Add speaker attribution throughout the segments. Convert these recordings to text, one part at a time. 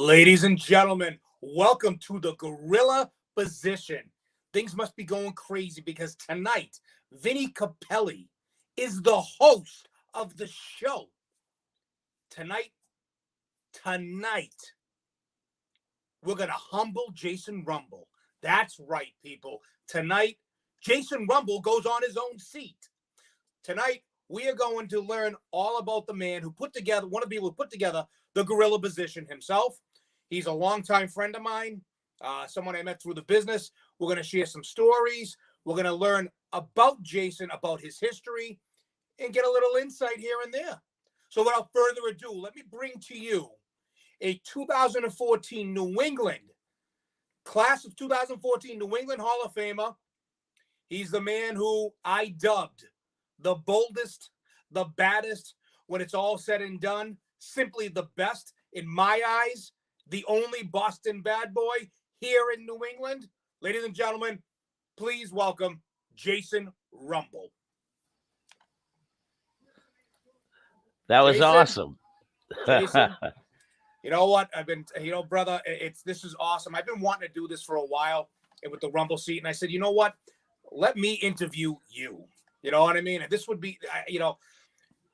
Speaker 1: Ladies and gentlemen, welcome to the Gorilla Position. Things must be going crazy because tonight, Vinne CaPelie is the host of the show. Tonight, we're going to humble Jason Rumble. That's right, people. Tonight, Jason Rumble goes on his own seat. Tonight, we are going to learn all about the man who put together, one of the people who put together the Gorilla Position himself. He's a longtime friend of mine, someone I met through the business. We're going to share some stories. We're going to learn about Jason, about his history, and get a little insight here and there. So without further ado, let me bring to you a 2014 New England, class of 2014 New England Hall of Famer. He's the man who I dubbed the boldest, the baddest, when it's all said and done, simply the best in my eyes, the only Boston bad boy here in New England. Ladies and gentlemen, please welcome Jason Rumble.
Speaker 2: That was awesome.
Speaker 1: Jason, you know what? Brother, this is awesome. I've been wanting to do this for a while and with the Rumble seat. And I said, you know what? Let me interview you. You know what I mean? And this would be,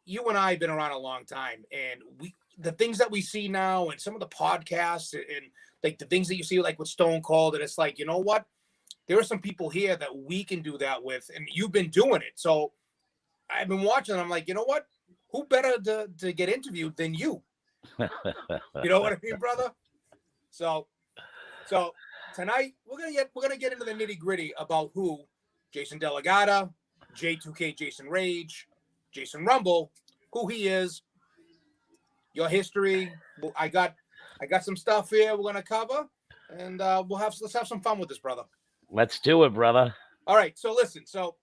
Speaker 1: you and I have been around a long time, and the things that we see now and some of the podcasts and like the things that you see like with Stone Cold, and it's like, you know what? There are some people here that we can do that with, and you've been doing it. So I've been watching, and I'm like, you know what? Who better to get interviewed than you? You know what I mean, brother? So tonight we're gonna get into the nitty-gritty about who Jason Delegata, J2K Jason Rage, Jason Rumble, who he is, your history. I got some stuff here we're gonna cover, and let's have some fun with this, brother.
Speaker 2: Let's do it, brother.
Speaker 1: All right. So listen. So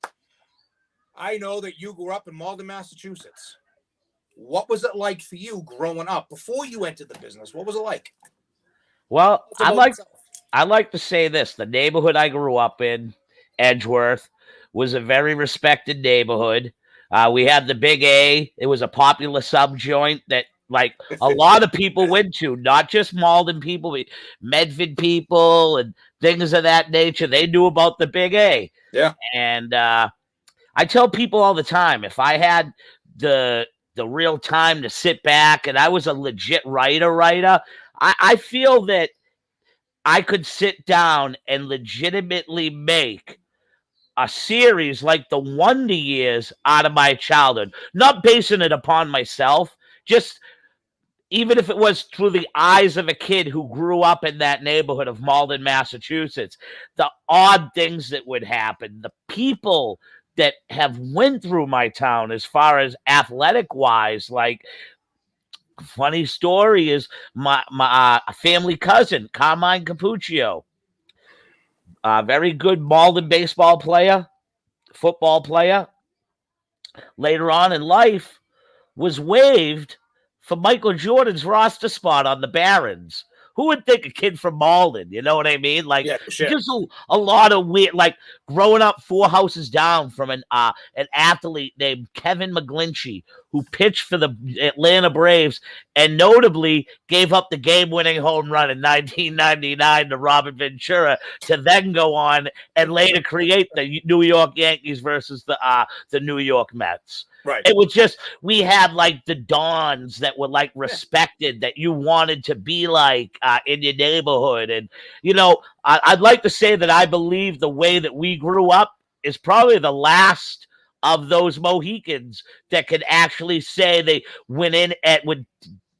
Speaker 1: I know that you grew up in Malden, Massachusetts. What was it like for you growing up before you entered the business? What was it like?
Speaker 2: Well, I like to say this: the neighborhood I grew up in, Edgeworth, was a very respected neighborhood. We had the Big A. It was a popular sub joint that like a lot of people went to, not just Malden people, but Medford people and things of that nature. They knew about the Big A.
Speaker 1: Yeah.
Speaker 2: And I tell people all the time, if I had the real time to sit back and I was a legit writer, I feel that I could sit down and legitimately make a series like the Wonder Years out of my childhood, not basing it upon myself, just even if it was through the eyes of a kid who grew up in that neighborhood of Malden, Massachusetts, the odd things that would happen, the people that have went through my town as far as athletic wise. Like, funny story is my family cousin, Carmine Capuccio, a very good Malden baseball player, football player, later on in life was waived for Michael Jordan's roster spot on the Barons. Who would think a kid from Malden? You know what I mean? Like,
Speaker 1: yeah, sure.
Speaker 2: Just a lot of weird, like growing up 4 houses down from an athlete named Kevin McGlinchey, who pitched for the Atlanta Braves and notably gave up the game-winning home run in 1999 to Robert Ventura to then go on and later create the New York Yankees versus the New York Mets.
Speaker 1: Right.
Speaker 2: It was just, we had like the dons that were like respected, that you wanted to be like in your neighborhood. And, I'd like to say that I believe the way that we grew up is probably the last of those Mohicans that could actually say they went in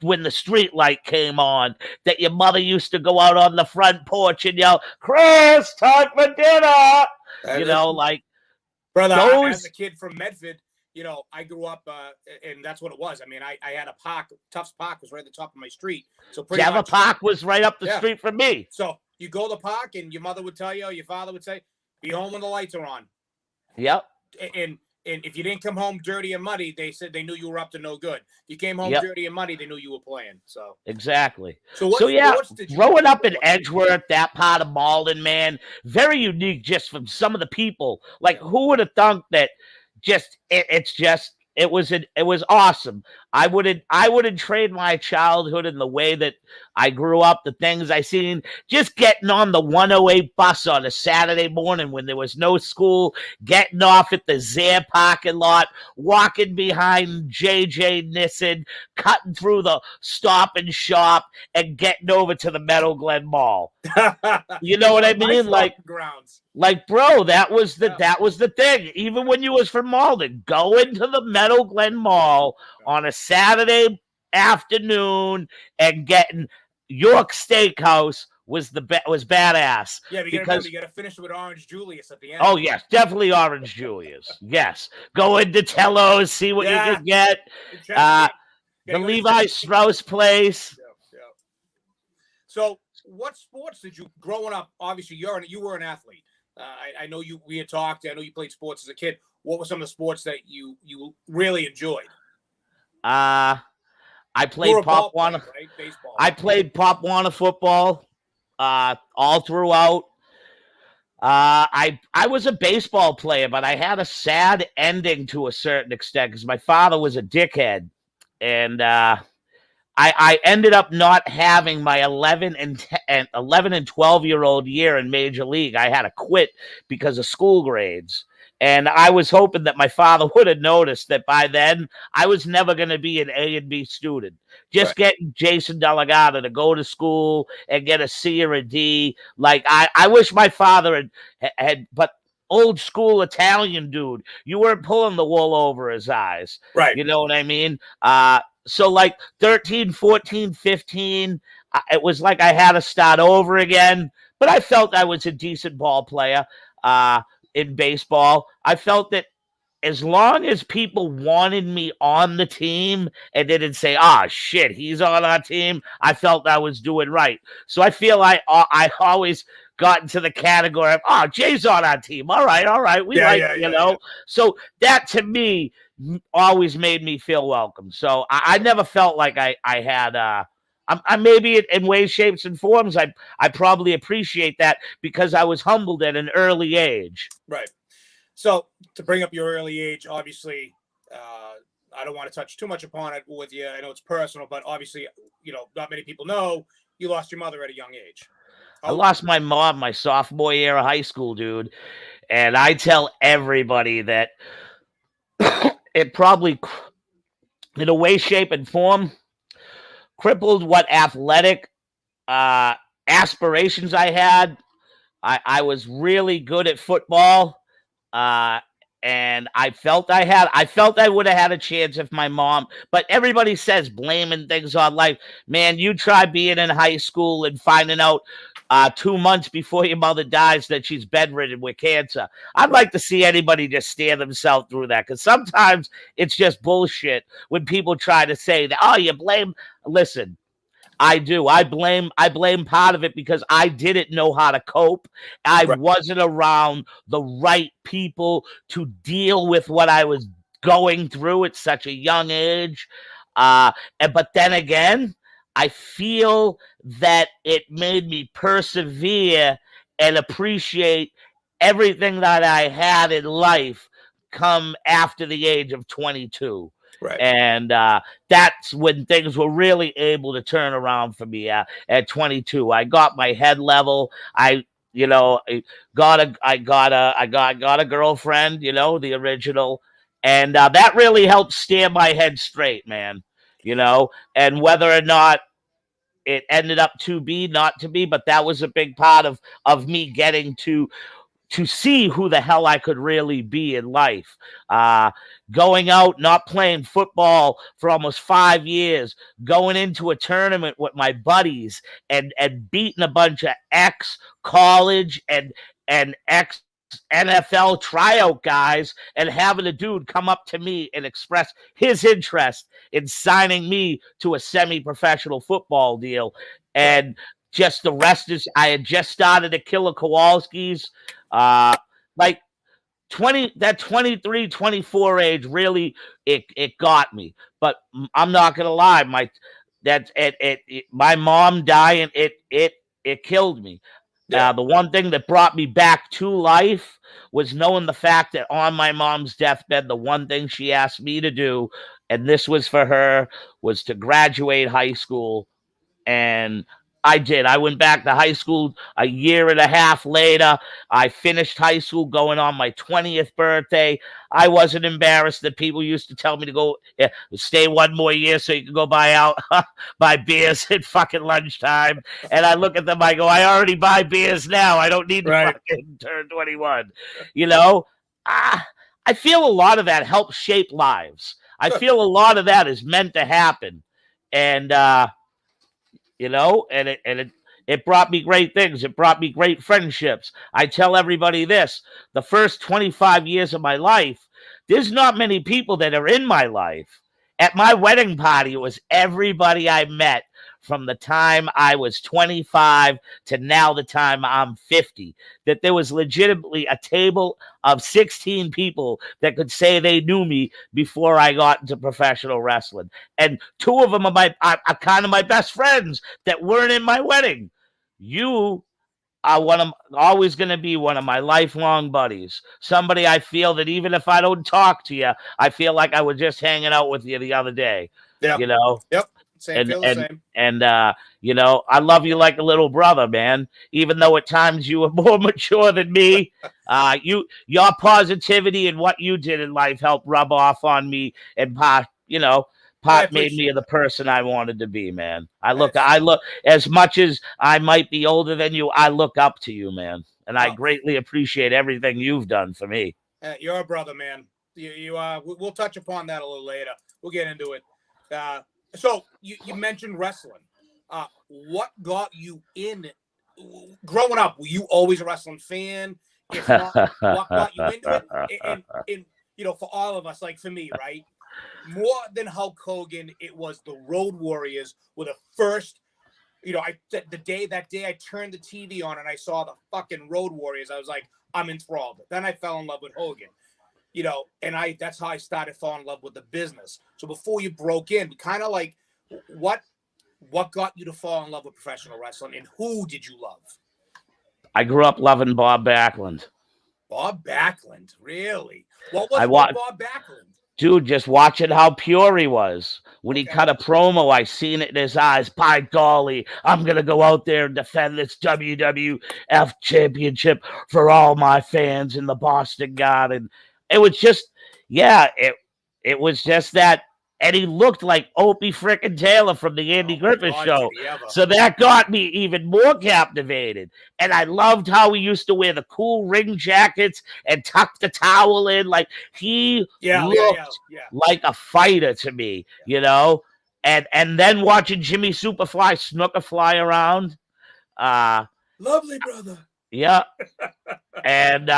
Speaker 2: when the street light came on, that your mother used to go out on the front porch and yell, "Chris, time for dinner."
Speaker 1: Brother, as a kid from Medford, I grew up, and that's what it was. I mean, I had a park. Tufts Park was right at the top of my street. So
Speaker 2: Java Park was right up the street from me.
Speaker 1: So you go to the park, and your mother would tell you, or your father would say, "Be home when the lights are on."
Speaker 2: Yep.
Speaker 1: And if you didn't come home dirty and muddy, they said they knew you were up to no good. If you came home dirty and muddy, they knew you were playing. So
Speaker 2: exactly.
Speaker 1: So
Speaker 2: growing up in Edgeworth, that part of Malden, man, very unique just from some of the people. Like, who would have thunk that? It's just it was awesome. I wouldn't trade my childhood in the way that I grew up, the things I seen, just getting on the 108 bus on a Saturday morning when there was no school, getting off at the Zare parking lot, walking behind JJ Nissen, cutting through the Stop and Shop, and getting over to the Meadow Glen Mall. You know what I mean? Like, bro, that was the thing. Even when you was from Malden, going to the Meadow Glen Mall on a Saturday afternoon and getting York Steakhouse was badass.
Speaker 1: Yeah, but you got to finish with Orange Julius at the end.
Speaker 2: Oh yes, definitely Orange Julius. Yes, go into Tello's, see what you can get. The Levi Strauss place.
Speaker 1: Yeah. So, what sports did you growing up? Obviously, you were an athlete. I know we had talked. I know you played sports as a kid. What were some of the sports that you really enjoyed?
Speaker 2: I played Pop Warner. Right? Baseball. I played Pop Warner football all throughout. I was a baseball player, but I had a sad ending to a certain extent because my father was a dickhead, and I ended up not having my 11 and 12-year-old year in Major League. I had to quit because of school grades. And I was hoping that my father would have noticed that by then I was never going to be an A and B student. Just getting Jason Delegata to go to school and get a C or a D. Like, I wish my father had, but old school Italian dude, you weren't pulling the wool over his eyes.
Speaker 1: Right.
Speaker 2: You know what I mean? So like 13, 14, 15, it was like I had to start over again. But I felt I was a decent ball player in baseball. I felt that as long as people wanted me on the team and didn't say, shit, he's on our team, I felt I was doing right. So I feel I always got into the category of, Jay's on our team. All right. We you know. Yeah. So that to me always made me feel welcome. So I never felt like I had I maybe in ways, shapes, and forms, I probably appreciate that because I was humbled at an early age.
Speaker 1: Right. So to bring up your early age, obviously, I don't want to touch too much upon it with you. I know it's personal, but obviously, not many people know you lost your mother at a young age.
Speaker 2: I lost my mom my sophomore year of high school, dude. And I tell everybody that it probably, in a way, shape, and form, crippled what athletic aspirations I had. I was really good at football, and I felt I would have had a chance if my mom. But everybody says blaming things on life. Man, you try being in high school and finding out 2 months before your mother dies that she's bedridden with cancer. I'd like to see anybody just steer themselves through that, because sometimes it's just bullshit when people try to say that, you blame. Listen, I do. I blame part of it because I didn't know how to cope. I wasn't around the right people to deal with what I was going through at such a young age. But then again, I feel that it made me persevere and appreciate everything that I had in life come after the age of 22.
Speaker 1: Right.
Speaker 2: And that's when things were really able to turn around for me at 22. I got my head level. I got a girlfriend, the original. And that really helped steer my head straight, man. And whether or not it ended up not to be, but that was a big part of me getting to see who the hell I could really be in life. Going out, not playing football for almost 5 years, going into a tournament with my buddies and beating a bunch of ex-college and ex-NFL tryout guys, and having a dude come up to me and express his interest in signing me to a semi-professional football deal. And just the rest is, I had just started to Killer Kowalski's. Like 23, 24 age, really, it got me. But I'm not gonna lie, my mom dying, it killed me.
Speaker 1: Yeah.
Speaker 2: The one thing that brought me back to life was knowing the fact that on my mom's deathbed, the one thing she asked me to do, and this was for her, was to graduate high school. And I did. I went back to high school a year and a half later. I finished high school going on my 20th birthday. I wasn't embarrassed that people used to tell me to go stay one more year so you can go buy beers at fucking lunchtime. And I look at them, I go, I already buy beers now. I don't need to
Speaker 1: Right.
Speaker 2: fucking turn 21. You know, I feel a lot of that helps shape lives. I feel a lot of that is meant to happen. And, it brought me great things. It brought me great friendships. I tell everybody this: the first 25 years of my life, there's not many people that are in my life. At my wedding party, it was everybody I met from the time I was 25 to now the time I'm 50. That there was legitimately a table of 16 people that could say they knew me before I got into professional wrestling. And two of them are kind of my best friends that weren't in my wedding. You are always going to be one of my lifelong buddies. Somebody I feel that even if I don't talk to you, I feel like I was just hanging out with you the other day.
Speaker 1: Yeah.
Speaker 2: You know?
Speaker 1: Yep. Same.
Speaker 2: And
Speaker 1: Feel the same.
Speaker 2: I love you like a little brother, man. Even though at times you were more mature than me, your positivity and what you did in life helped rub off on me, and part made me the person I wanted to be, man. I look as much as I might be older than you, I look up to you, man, and I greatly appreciate everything you've done for me.
Speaker 1: You're a brother, man. We'll touch upon that a little later. We'll get into it. So you mentioned wrestling. What got you in? Growing up, were you always a wrestling fan? If not, what got you into it? And for all of us, like for me, right? More than Hulk Hogan, it was the Road Warriors were the first. That day I turned the TV on and I saw the fucking Road Warriors. I was like, I'm enthralled. Then I fell in love with Hogan. And that's how I started falling in love with the business. So before you broke in, kind of like what got you to fall in love with professional wrestling, and who did you love?
Speaker 2: I grew up loving Bob Backlund.
Speaker 1: Bob Backlund, really? What was Bob Backlund?
Speaker 2: Dude, just watching how pure he was. When he cut a promo, I seen it in his eyes. By golly, I'm going to go out there and defend this WWF championship for all my fans in the Boston Garden. It was just, it was just that. And he looked like Opie frickin' Taylor from the Andy Griffith Show. So that got me even more captivated. And I loved how he used to wear the cool ring jackets and tuck the towel in. Like he looked like a fighter to me, And then watching Jimmy Superfly Snooker fly around.
Speaker 1: Lovely brother.
Speaker 2: Yeah. And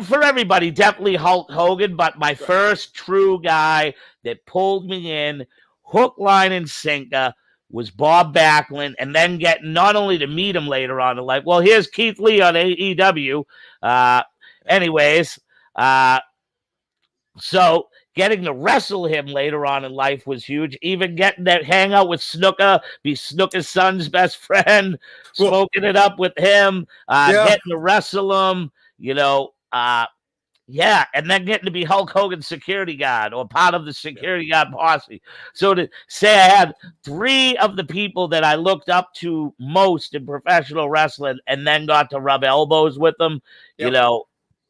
Speaker 2: for everybody, definitely Hulk Hogan, but my first true guy that pulled me in, hook, line, and sinker, was Bob Backlund, and then getting not only to meet him later on in life. Well, here's Keith Lee on AEW. So getting to wrestle him later on in life was huge. Even getting to hang out with Snooker, be Snooker's son's best friend, smoking it up with him, getting to wrestle him, and then getting to be Hulk Hogan's security guard or part of the security guard posse. So to say I had three of the people that I looked up to most in professional wrestling and then got to rub elbows with them,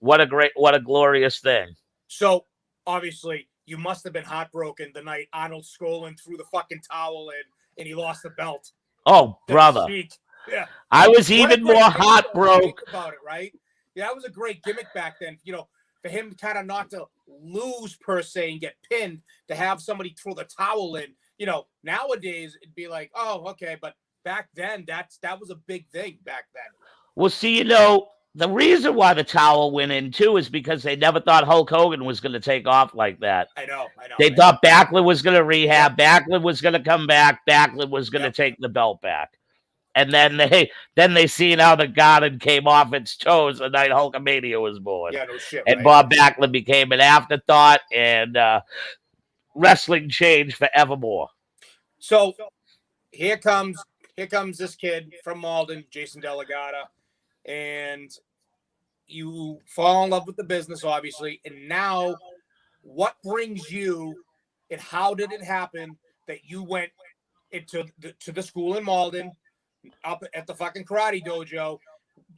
Speaker 2: what a glorious thing.
Speaker 1: So obviously, you must have been heartbroken the night Arnold Skaaland threw the fucking towel in and he lost the belt.
Speaker 2: Oh, brother.
Speaker 1: Yeah.
Speaker 2: I was even more heartbroken.
Speaker 1: Think about it, right? Yeah, that was a great gimmick back then. For him kind of not to lose per se and get pinned, to have somebody throw the towel in. Nowadays it'd be like, oh, okay, but back then that was a big thing back then.
Speaker 2: Well, see, the reason why the towel went in too is because they never thought Hulk Hogan was going to take off like that.
Speaker 1: I know.
Speaker 2: They thought Backlund was going to rehab. Backlund was going to come back. Backlund was going to take the belt back. And then they seen how the garden came off its toes the night Hulkamania was born.
Speaker 1: Yeah, no shit.
Speaker 2: And Bob Backlund became an afterthought, and wrestling changed forevermore.
Speaker 1: So here comes this kid from Malden, Jason Delegata. and you fall in love with the business, obviously. And now, what brings you, and how did it happen that you went into the school in Malden, up at the fucking karate dojo?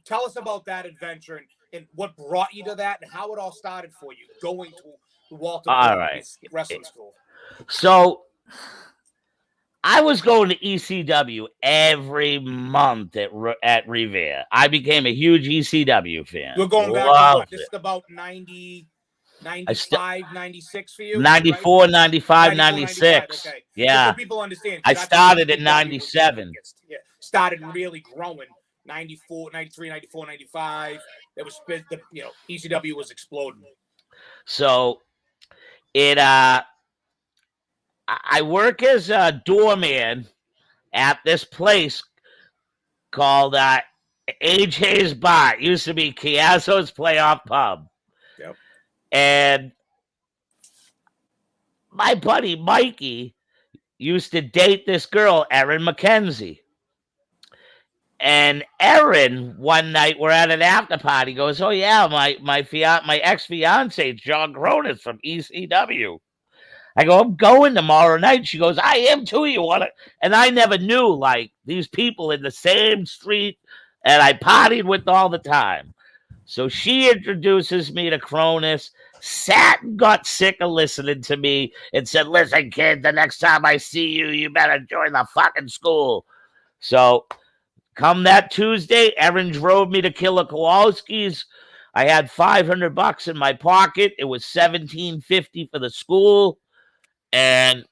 Speaker 1: Tell us about that adventure and what brought you to that and how it all started for you going to the Walter
Speaker 2: All right.
Speaker 1: Wrestling School.
Speaker 2: So I was going to ECW every month at Revere. I became a huge ECW fan.
Speaker 1: We're going back to
Speaker 2: Loved
Speaker 1: what? This
Speaker 2: it.
Speaker 1: is about 90, 95, 96 for you?
Speaker 2: 94,
Speaker 1: Right?
Speaker 2: 95,
Speaker 1: 94,
Speaker 2: 96.
Speaker 1: okay.
Speaker 2: Yeah.
Speaker 1: Just so people understand.
Speaker 2: I
Speaker 1: That's when
Speaker 2: started in
Speaker 1: ECW was
Speaker 2: 97.
Speaker 1: Yeah, started really growing. 94, 93, 94, 95. There was, ECW was exploding.
Speaker 2: So I work as a doorman at this place called AJ's Bar. It used to be Chiasso's Playoff Pub.
Speaker 1: Yep.
Speaker 2: And my buddy Mikey used to date this girl, Erin McKenzie. And Erin, one night, we're at an after party, goes, "Oh yeah, my ex-fiance, John Cronus from ECW." I go, "I'm going tomorrow night." She goes, "I am too. You want to?" And I never knew, like, these people in the same street, and I partied with all the time. So she introduces me to Cronus, sat and got sick of listening to me, and said, "Listen, kid, the next time I see you, you better join the fucking school." So come that Tuesday, Erin drove me to Killer Kowalski's. I had $500 in my pocket. It was $17.50 for the school. And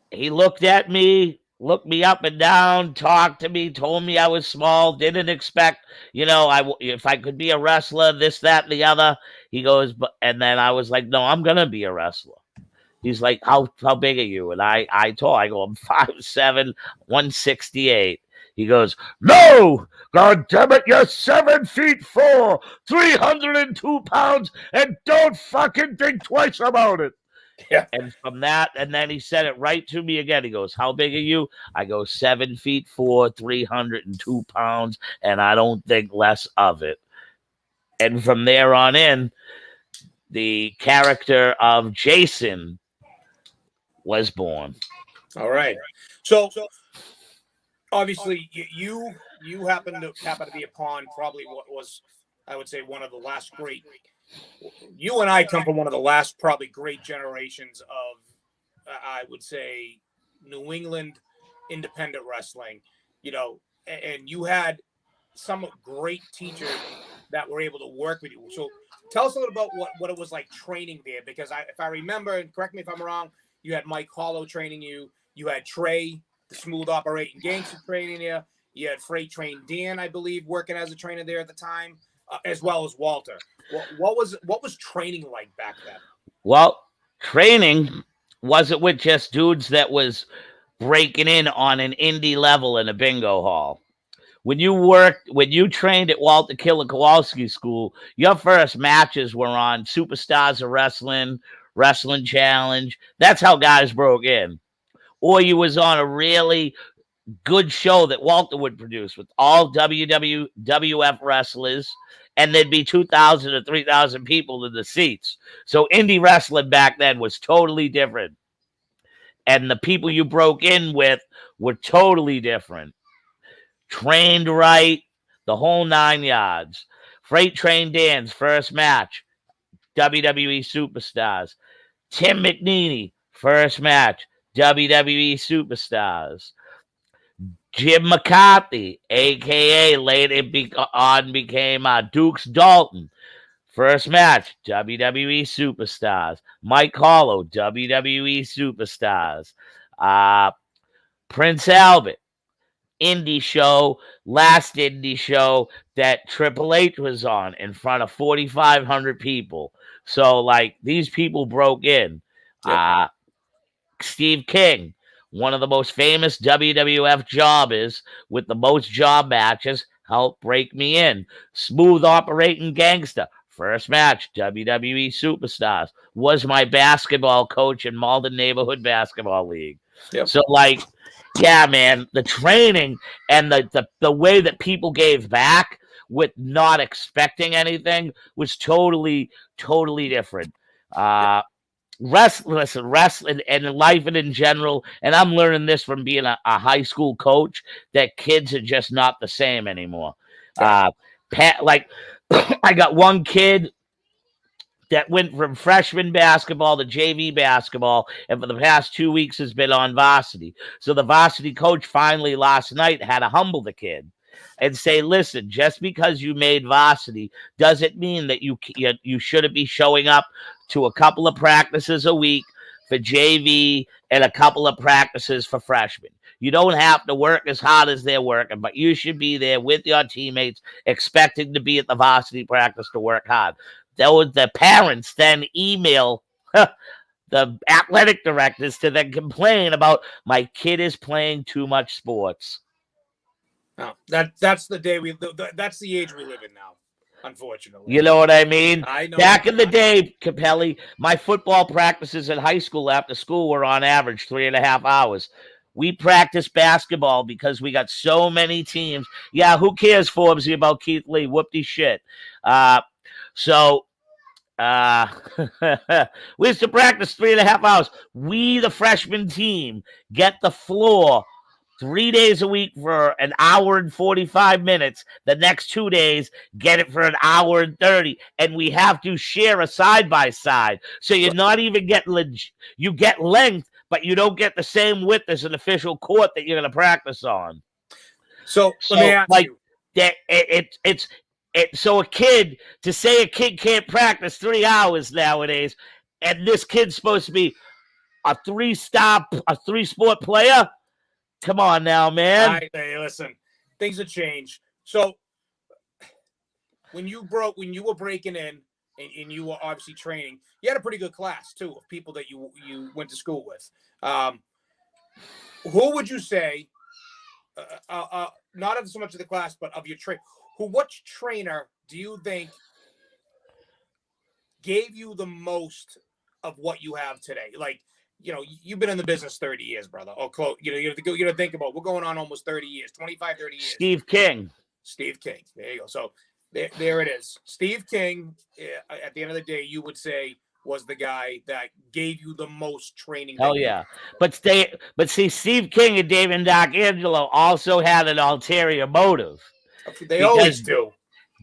Speaker 2: he looked at me, looked me up and down, talked to me, told me I was small, didn't expect, if I could be a wrestler, this, that, and the other. He goes, and then I was like, "No, I'm going to be a wrestler." He's like, how big are you? And I go, "I'm 5'7", 168. He goes, "No, God damn it, you're 7'4", 302 pounds, and don't fucking think twice about it."
Speaker 1: Yeah.
Speaker 2: And from that, and then he said it right to me again. He goes, "How big are you?" I go, 7'4", 302 pounds, and I don't think less of it. And from there on in, the character of Jason was born.
Speaker 1: All right. So obviously you happen to be upon probably what was, I would say, one of the last great. You and I come from one of the last probably great generations of, I would say, New England independent wrestling. And you had some great teachers that were able to work with you. So tell us a little about what it was like training there, because if I remember, and correct me if I'm wrong, you had Mike Hollow training you. You had Trey, the smooth operating gangster, training you. You had Freight Train Dan, I believe, working as a trainer there at the time, as well as Walter. What was training like back then? Well,
Speaker 2: training wasn't with just dudes that was breaking in on an indie level in a bingo hall. When you trained at Walter Killer Kowalski School, your first matches were on Superstars of Wrestling, Wrestling Challenge. That's how guys broke in. Or you was on a really good show that Walter would produce with all WWF wrestlers, and there'd be 2,000 or 3,000 people in the seats. So indie wrestling back then was totally different. And the people you broke in with were totally different. Trained right, the whole 9 yards. Freight Train Dan's first match, WWE Superstars. Tim McNeely, first match, WWE Superstars. Jim McCarthy, a.k.a. later became Dukes Dalton. First match, WWE Superstars. Mike Hollow, WWE Superstars. Prince Albert, indie show, last indie show that Triple H was on in front of 4,500 people. So, like, these people broke in. Yep. Steve King, one of the most famous WWF jobbers with the most job matches, helped break me in. Smooth operating gangster, First match, WWE Superstars, was my basketball coach in Malden Neighborhood Basketball League.
Speaker 1: Yep.
Speaker 2: So, like, yeah, man, the training and the way that people gave back with not expecting anything was totally different. Wrestling and life in general, and I'm learning this from being a high school coach, that kids are just not the same anymore. Like I got one kid that went from freshman basketball to JV basketball, and for the past 2 weeks has been on varsity. So the varsity coach finally last night had to humble the kid and say, listen, just because you made varsity doesn't mean that you shouldn't be showing up to a couple of practices a week for JV and a couple of practices for freshmen. You don't have to work as hard as they're working, but you should be there with your teammates, expecting to be at the varsity practice to work hard. The parents then email the athletic directors to then complain about my kid is playing too much sports.
Speaker 1: No, that's the day that's the age we live in now, unfortunately.
Speaker 2: You know what I mean?
Speaker 1: I know.
Speaker 2: Back in the day, CaPelie, my football practices in high school after school were on average 3.5 hours. We practiced basketball because we got so many teams. Yeah, who cares, Forbesy, about Keith Lee? Whoopty shit. So we used to practice 3.5 hours. We, the freshman team, get the floor 3 days a week for an hour and 45 minutes. The next 2 days, get it for an hour and 30. And we have to share a side-by-side. So you're not even getting you get length, but you don't get the same width as an official court that you're going to practice on.
Speaker 1: So let me ask you.
Speaker 2: So a kid can't practice 3 hours nowadays, and this kid's supposed to be a three-sport player. Come on now, man.
Speaker 1: Hey, listen, things have changed. So when you were breaking in and you were obviously training, you had a pretty good class too of people that you went to school with. Who would you say, not of so much of the class, but of your which trainer do you think gave you the most of what you have today? Like, you've been in the business 30 years, brother. Or close. You have to think about, we're going on almost 30 years, 25, 30 years.
Speaker 2: Steve King.
Speaker 1: There you go. So there it is. Steve King, at the end of the day, you would say was the guy that gave you the most training.
Speaker 2: Oh yeah. But see, Steve King and David D'Angelo also had an ulterior motive.
Speaker 1: They always do.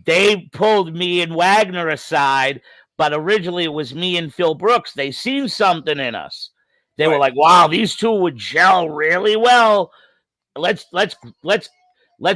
Speaker 2: They pulled me and Wagner aside, but originally it was me and Phil Brooks. They seen something in us. They were like, "Wow, these two would gel really well. Let's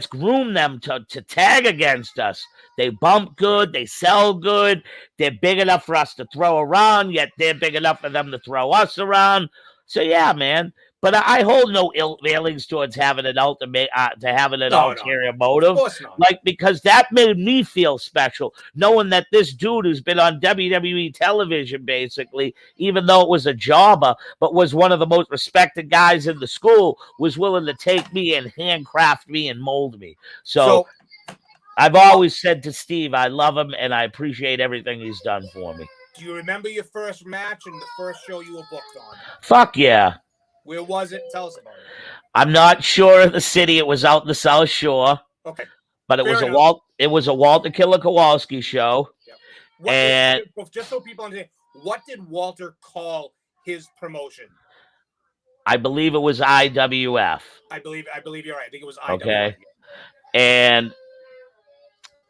Speaker 2: groom them to tag against us. They bump good, they sell good. They're big enough for us to throw around, yet they're big enough for them to throw us around." So yeah, man. But I hold no ill feelings towards having an ultimate ulterior motive.
Speaker 1: Of course not.
Speaker 2: Like, because that made me feel special, knowing that this dude who's been on WWE television, basically, even though it was a jobber, but was one of the most respected guys in the school, was willing to take me and handcraft me and mold me. So I've always said to Steve, I love him and I appreciate everything he's done for me.
Speaker 1: Do you remember your first match and the first show you were booked on?
Speaker 2: Fuck yeah.
Speaker 1: Where was it? Tell us about it.
Speaker 2: I'm not sure of the city. It was out in the South Shore.
Speaker 1: Okay.
Speaker 2: But it was a Walter Killer Kowalski show.
Speaker 1: Yeah. Just so people understand, what did Walter call his promotion?
Speaker 2: I believe it was IWF.
Speaker 1: I believe you're right. I think it was IWF.
Speaker 2: Okay. And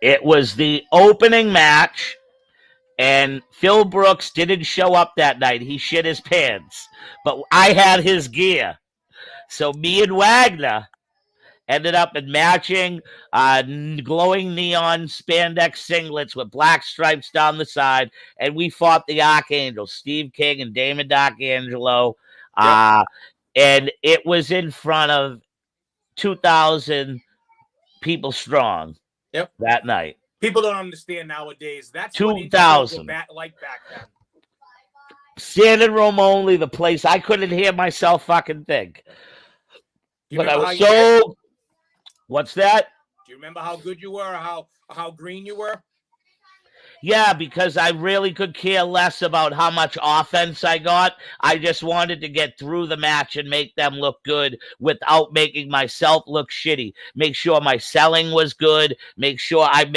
Speaker 2: it was the opening match. And Phil Brooks didn't show up that night. He shit his pants. But I had his gear. So me and Wagner ended up in matching glowing neon spandex singlets with black stripes down the side. And we fought the Archangels, Steve King and Damon D'Angelo. Yep. And it was in front of 2,000 people strong.
Speaker 1: Yep.
Speaker 2: That night.
Speaker 1: People don't understand nowadays. That's
Speaker 2: 2,000.
Speaker 1: Like back then.
Speaker 2: Standing room only, the place I couldn't hear myself fucking think. But I was so. What's that?
Speaker 1: Do you remember how good you were, or how green you were?
Speaker 2: Yeah, because I really could care less about how much offense I got. I just wanted to get through the match and make them look good without making myself look shitty. Make sure my selling was good. Make sure I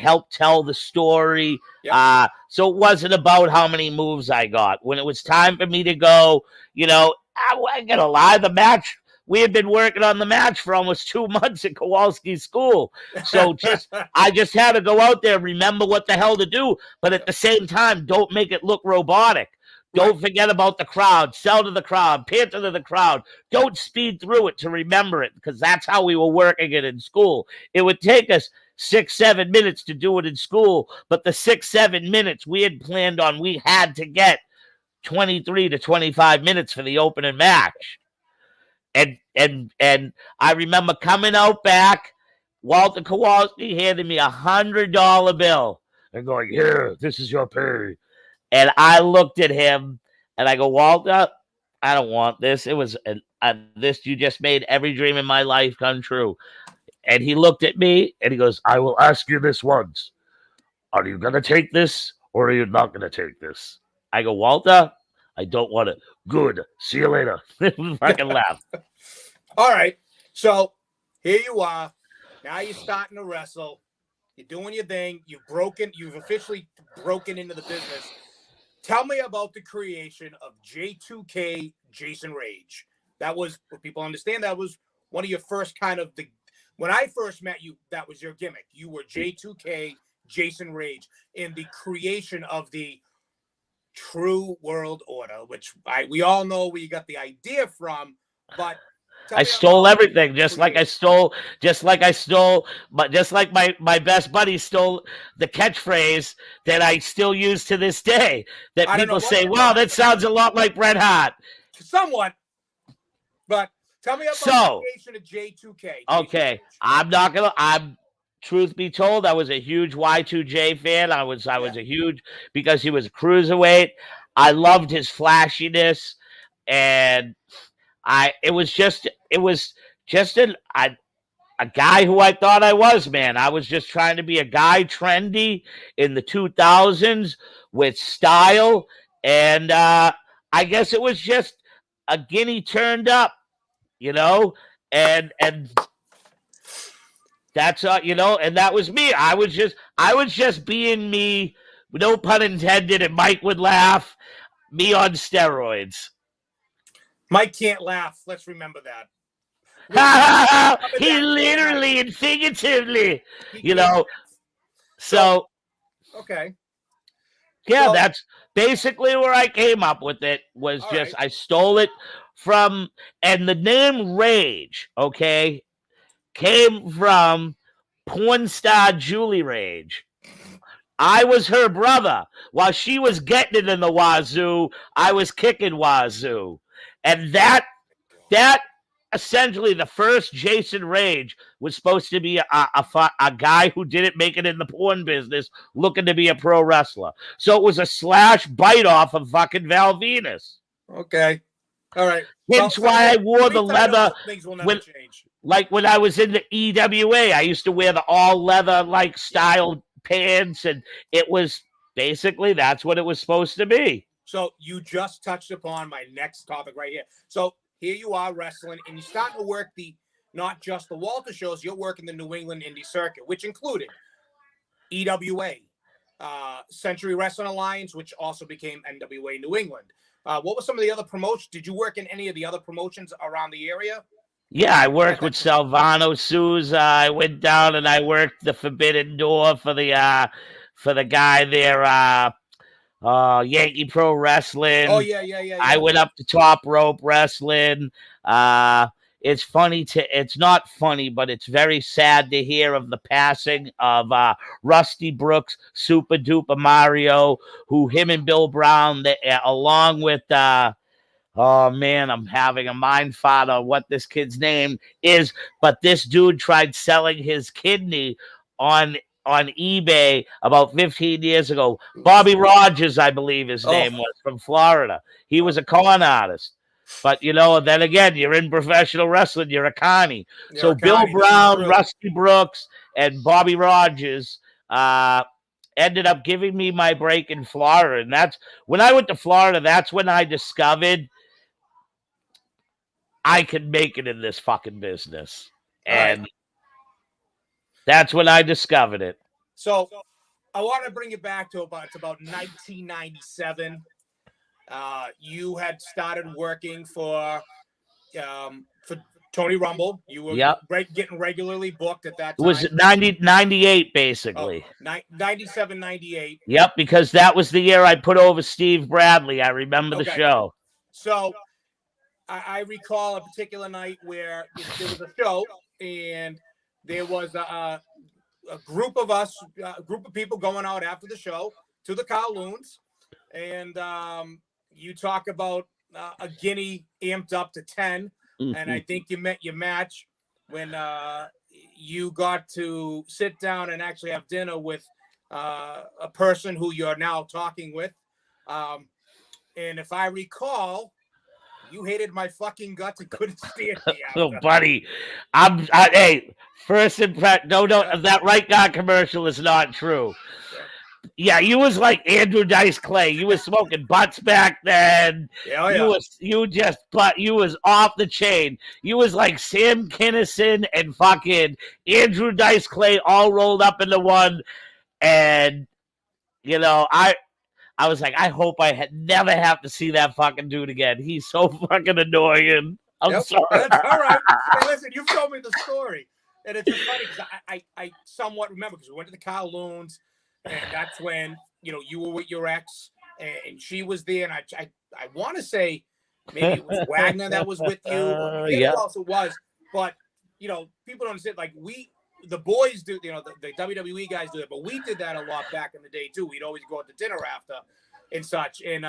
Speaker 2: helped tell the story.
Speaker 1: Yep.
Speaker 2: So it wasn't about how many moves I got. When it was time for me to go, I gotta lie, the match. We had been working on the match for almost 2 months at Kowalski's school. So I just had to go out there, remember what the hell to do, but at the same time, don't make it look robotic. Don't forget about the crowd. Sell to the crowd. Panther to the crowd. Don't speed through it to remember it, because that's how we were working it in school. It would take us 6-7 minutes to do it in school, but the 6-7 minutes we had planned on, we had to get 23 to 25 minutes for the opening match. And I remember coming out back, Walter Kowalski handed me $100 bill and going, "Here, this is your pay." And I looked at him and I go, "Walter, I don't want this. It was this. You just made every dream in my life come true." And he looked at me and he goes, "I will ask you this once. Are you going to take this or are you not going to take this?" I go, "Walter, I don't want it." "Good. See you later." Fucking laugh.
Speaker 1: All right. So here you are. Now you're starting to wrestle. You're doing your thing. You've officially broken into the business. Tell me about the creation of J2K Jason Rage. That was, what people understand, that was one of your first when I first met you, that was your gimmick. You were J2K Jason Rage in the creation of the True World Order, which we all know where you got the idea from, but
Speaker 2: I stole everything, just like my best buddy stole the catchphrase that I still use to this day. That people say, "Wow, that sounds a lot like Bret Hart."
Speaker 1: Somewhat, but tell me about the creation of J2K.
Speaker 2: Okay, truth be told, I was a huge Y2J fan. I was a huge, because he was a cruiserweight. I loved his flashiness, and it was just a guy who I thought I was, man. I was just trying to be a guy trendy in the 2000s with style, and I guess it was just a guinea turned up, and that's and that was me. I was just being me, no pun intended, and Mike would laugh, me on steroids.
Speaker 1: Mike can't laugh. Let's remember that.
Speaker 2: He literally and figuratively, So,
Speaker 1: okay.
Speaker 2: Yeah, so, that's basically where I came up with it, was just, right. I stole it from, and the name Rage, okay, came from porn star Julie Rage. I was her brother. While she was getting it in the wazoo, I was kicking wazoo. And that essentially, the first Jason Rage was supposed to be a guy who didn't make it in the porn business, looking to be a pro wrestler. So it was a slash bite off of fucking Val Venus.
Speaker 1: Okay. All right.
Speaker 2: Hence why I wore the leather. Things will never change. Like when I was in the EWA, I used to wear the all leather like style pants, and it was basically, that's what it was supposed to be.
Speaker 1: So you just touched upon my next topic right here. So here you are wrestling, and you're starting to work not just the Walter shows, you're working the New England indie circuit, which included EWA, Century Wrestling Alliance, which also became NWA New England. What were some of the other promotions? Did you work in any of the other promotions around the area?
Speaker 2: Yeah, I worked with Salvano Souza. I went down and I worked the Forbidden Door for the guy there, Yankee Pro Wrestling.
Speaker 1: Oh, yeah.
Speaker 2: I went up to Top Rope Wrestling. It's funny it's not funny, but it's very sad to hear of the passing of Rusty Brooks, Super Duper Mario, who him and Bill Brown, along with oh man, I'm having a mind fart on what this kid's name is, but this dude tried selling his kidney on eBay about 15 years ago. Bobby Rogers, I believe his name was, from Florida. He was a con artist. But, then again, you're in professional wrestling, you're a connie. So Bill Brown, Rusty Brooks, and Bobby Rogers ended up giving me my break in Florida. And that's when I went to Florida, that's when I discovered I could make it in this fucking business. And that's when I discovered it.
Speaker 1: So I want to bring it back to about 1997. You had started working for Tony Rumble. You were getting regularly booked at that time.
Speaker 2: It was 98, basically.
Speaker 1: 97, 98.
Speaker 2: Yep, because that was the year I put over Steve Bradley. I remember the show.
Speaker 1: So I recall a particular night where there was a show, and there was a group of us, a group of people going out after the show to the Kowloons, and you talk about a guinea amped up to 10. And I think you met your match when you got to sit down and actually have dinner with a person who you're now talking with. And if I recall, you hated my fucking guts and couldn't stand me.
Speaker 2: Oh, buddy. Hey, first impression. No, that Right Guard commercial is not true. Yeah, you was like Andrew Dice Clay. You was smoking butts back then. You was off the chain. You was like Sam Kinison and fucking Andrew Dice Clay all rolled up into one. And I was like, I hope I never have to see that fucking dude again. He's so fucking annoying. I'm sorry. That's
Speaker 1: all right. Hey, listen, you've told me the story, and it's just funny because I somewhat remember because we went to the Kowloons. And that's when, you were with your ex and she was there. And I want to say maybe it was Wagner that was with you. Who else it was. But, people don't understand. Like the boys do, the WWE guys do it. But we did that a lot back in the day, too. We'd always go out to dinner after and such. And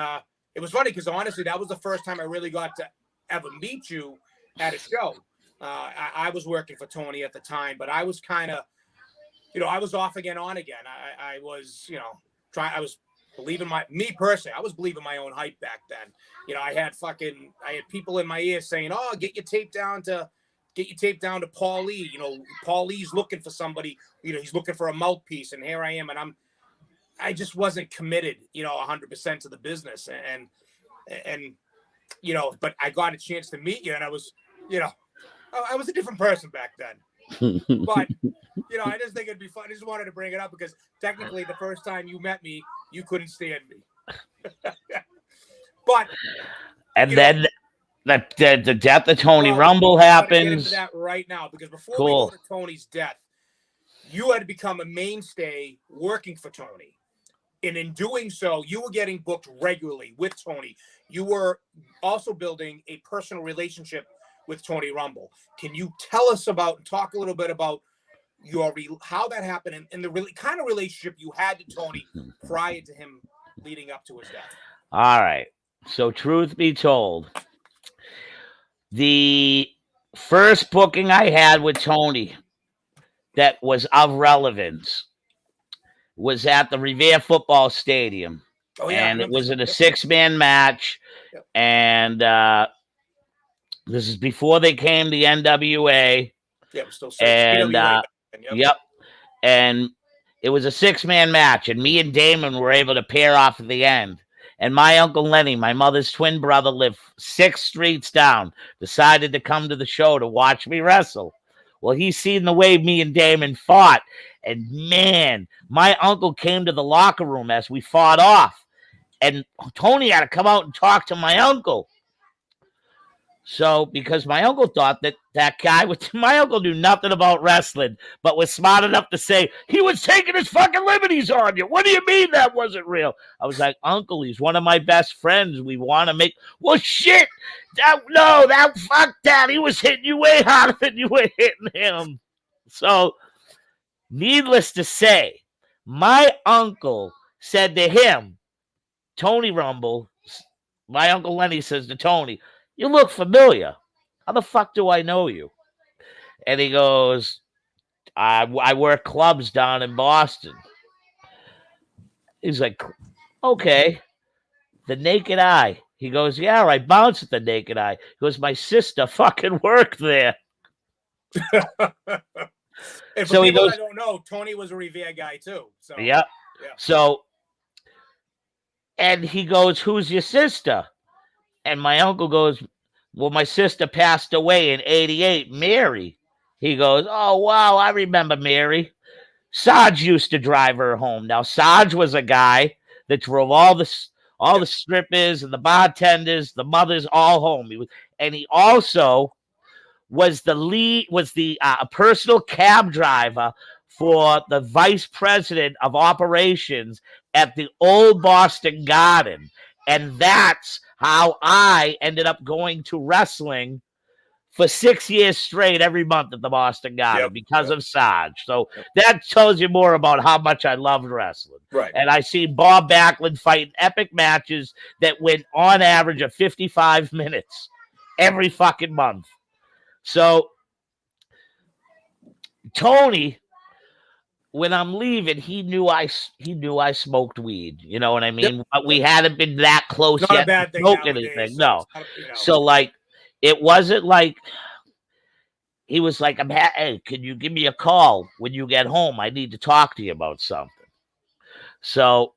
Speaker 1: it was funny because, honestly, that was the first time I really got to ever meet you at a show. I was working for Tony at the time, but I was kind of, I was off again, on again. I was, I was believing me personally, I was believing my own hype back then. I had people in my ear saying, oh, get your tape down to Paulie. Paulie's looking for somebody, he's looking for a mouthpiece. And here I am. And I just wasn't committed, 100% to the business. And, but I got a chance to meet you and I was, I was a different person back then. But I just think it'd be fun. I just wanted to bring it up because technically the first time you met me, you couldn't stand me. But then the death of Tony Rumble happens. Get into that right now because before we go to Tony's death, you had become a mainstay working for Tony. And in doing so, you were getting booked regularly with Tony. You were also building a personal relationship with Tony Rumble. Can you talk a little bit about how that happened and the really kind of relationship you had to Tony prior to him leading up to his death? All right. So truth be told, the first booking I had with Tony that was of relevance was at the Revere Football Stadium. Oh, yeah, and it was in a 6-man match. Yep. And this is before they came the NWA. Yeah, we're still saying. And yep. And it was a 6-man match, and me and Damon were able to pair off at the end. And my Uncle Lenny, my mother's twin brother, lived 6 streets down, decided to come to the show to watch me wrestle. Well, he seen the way me and Damon fought, and man, my uncle came to the locker room as we fought off, and Tony had to come out and talk to my uncle. So, because my uncle thought that guy my uncle knew nothing about wrestling, but was smart enough to say, he was taking his fucking liberties on you. What do you mean that wasn't real? I was like, Uncle, he's one of my best friends. We want to make, well, shit. Fuck that. He was hitting you way harder than you were hitting him. So, needless to say, my uncle said to him, Tony Rumble, my Uncle Lenny says to Tony, you look familiar. How the fuck do I know you? And he goes, I work clubs down in Boston. He's like, okay. The Naked Eye. He goes, yeah, I bounce at the Naked Eye. He goes, my sister fucking worked there. And for
Speaker 2: So he
Speaker 1: people
Speaker 2: goes,
Speaker 1: that don't know, Tony was a Revere guy too. So
Speaker 2: yeah.
Speaker 1: yeah.
Speaker 2: So, and he goes, who's your sister? And my uncle goes, well, my sister passed away in 88, Mary. He goes, oh, wow, I remember Mary. Sarge used to drive her home. Now, Sarge was a guy that drove all the strippers and the bartenders, the mothers, all home. And he also was the personal cab driver for the vice president of operations at the old Boston Garden. And that's how I ended up going to wrestling for 6 years straight every month at the Boston Garden because of Sarge. So that tells you more about how much I loved wrestling.
Speaker 1: Right.
Speaker 2: And I see Bob Backlund fighting epic matches that went on average of 55 minutes every fucking month. So Tony, when I'm leaving, he knew I smoked weed. You know what I mean? But we hadn't been that close
Speaker 1: Not
Speaker 2: yet
Speaker 1: a bad
Speaker 2: to
Speaker 1: thing
Speaker 2: smoke
Speaker 1: nowadays.
Speaker 2: anything.
Speaker 1: So
Speaker 2: No.
Speaker 1: it's not,
Speaker 2: So like, it wasn't like he was like, hey, can you give me a call when you get home? I need to talk to you about something. So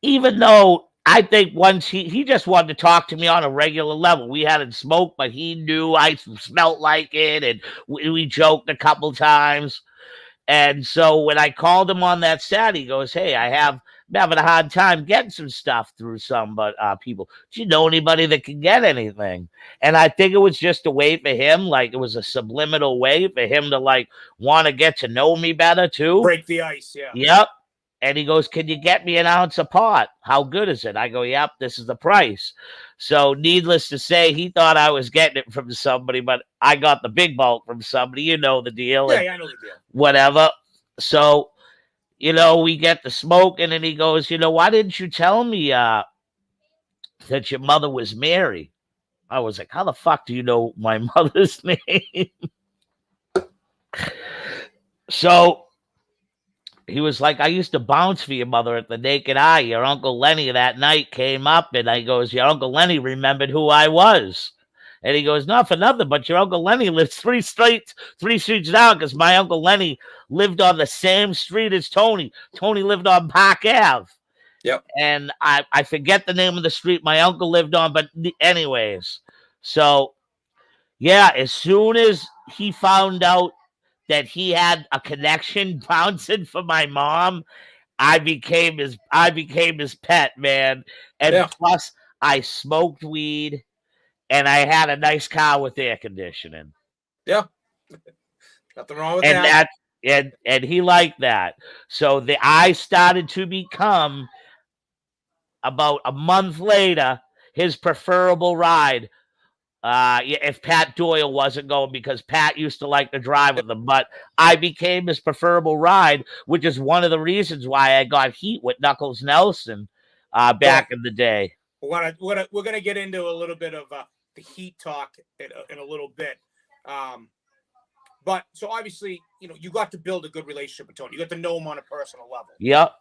Speaker 2: even though I think once he just wanted to talk to me on a regular level, we hadn't smoked, but he knew I smelt like it, and we joked a couple times. And so when I called him on that Saturday, he goes, hey, I'm having a hard time getting some stuff through some people. Do you know anybody that can get anything? And I think it was just a way for him, like it was a subliminal way for him to like want to get to know me better too.
Speaker 1: break the ice, yeah.
Speaker 2: Yep. And he goes, can you get me an ounce of pot? How good is it? I go, yep, this is the price. So needless to say, he thought I was getting it from somebody, but I got the big bulk from somebody. You know the deal.
Speaker 1: Yeah, I know the deal.
Speaker 2: Whatever. So, we get the smoking, and he goes, why didn't you tell me that your mother was Mary? I was like, how the fuck do you know my mother's name? So he was like, I used to bounce for your mother at the Naked Eye. Your Uncle Lenny that night came up, and I goes, your Uncle Lenny remembered who I was. And he goes, not for nothing, but your Uncle Lenny lives three streets down, because my Uncle Lenny lived on the same street as Tony. Tony lived on Park Ave.
Speaker 1: Yep.
Speaker 2: And I forget the name of the street my uncle lived on, but anyways. So, yeah, as soon as he found out that he had a connection bouncing for my mom, I became his pet, man. And plus, I smoked weed, and I had a nice car with air conditioning.
Speaker 1: Yeah, nothing wrong with that.
Speaker 2: And he liked that. So I started to become, about a month later, his preferable ride. If Pat Doyle wasn't going, because Pat used to like to drive with him, but I became his preferable ride, which is one of the reasons why I got heat with Knuckles Nelson back in the day.
Speaker 1: We're gonna get into a little bit of the heat talk in a little bit, but so obviously, you got to build a good relationship with Tony. You got to know him on a personal level.
Speaker 2: Yep.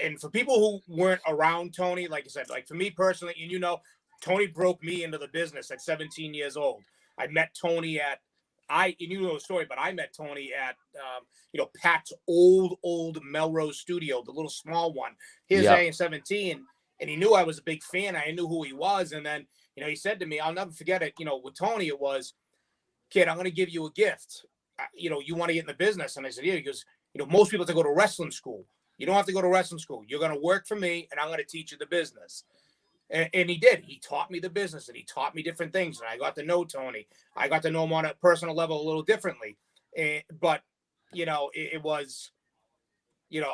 Speaker 1: And for people who weren't around Tony, like I said, like for me personally, and Tony broke me into the business at 17 years old. I met Tony and you know the story, but I met Tony at, Pat's old Melrose studio, the little small one. His A in 17, and he knew I was a big fan. I knew who he was. And then, he said to me, I'll never forget it. With Tony, it was, kid, I'm going to give you a gift. You want to get in the business. And I said, yeah, he goes, most people have to go to wrestling school. You don't have to go to wrestling school. You're going to work for me, and I'm going to teach you the business. And he did. He taught me the business, and he taught me different things. And I got to know Tony. I got to know him on a personal level a little differently. But, it was,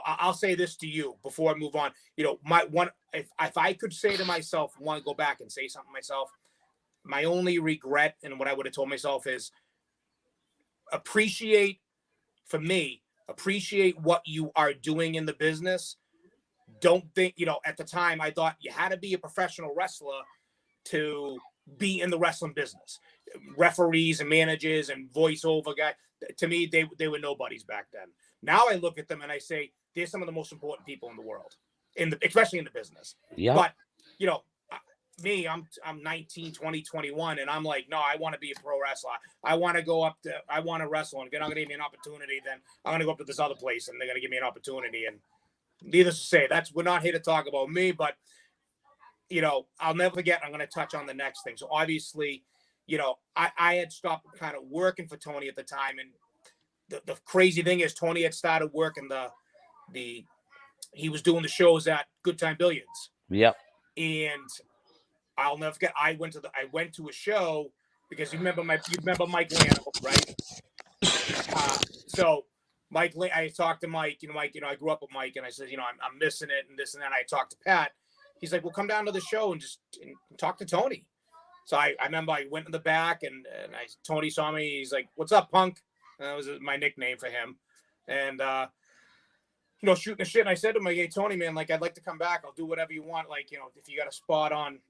Speaker 1: I'll say this to you before I move on. If I could say to myself, want to go back and say something to myself, my only regret and what I would have told myself is appreciate what you are doing in the business. Don't think, at the time I thought you had to be a professional wrestler to be in the wrestling business. Referees and managers and voiceover guy, to me, they were nobodies back then. Now I look at them and I say, they're some of the most important people in the world, especially in the business.
Speaker 2: Yeah.
Speaker 1: But, me, I'm 19, 20, 21, and I'm like, no, I want to be a pro wrestler. I want to go up to, I want to wrestle, and if they're not going to give me an opportunity, then I'm going to go up to this other place, and they're going to give me an opportunity. And needless to say, we're not here to talk about me, but I'll never forget. I'm going to touch on the next thing. So obviously, I had stopped kind of working for Tony at the time, and the crazy thing is Tony had started working he was doing the shows at Good Time Billiards.
Speaker 2: Yep.
Speaker 1: And I'll never forget. I went to a show because you remember Mike Lano, right? So Mike, I talked to Mike. Mike. I grew up with Mike, and I said, I'm missing it, and this and that. I talked to Pat. He's like, well, come down to the show and just talk to Tony. So I remember I went in the back, and Tony saw me. He's like, what's up, punk? And that was my nickname for him. And shooting the shit. And I said to him, hey, Tony, man, like, I'd like to come back. I'll do whatever you want. Like, if you got a spot on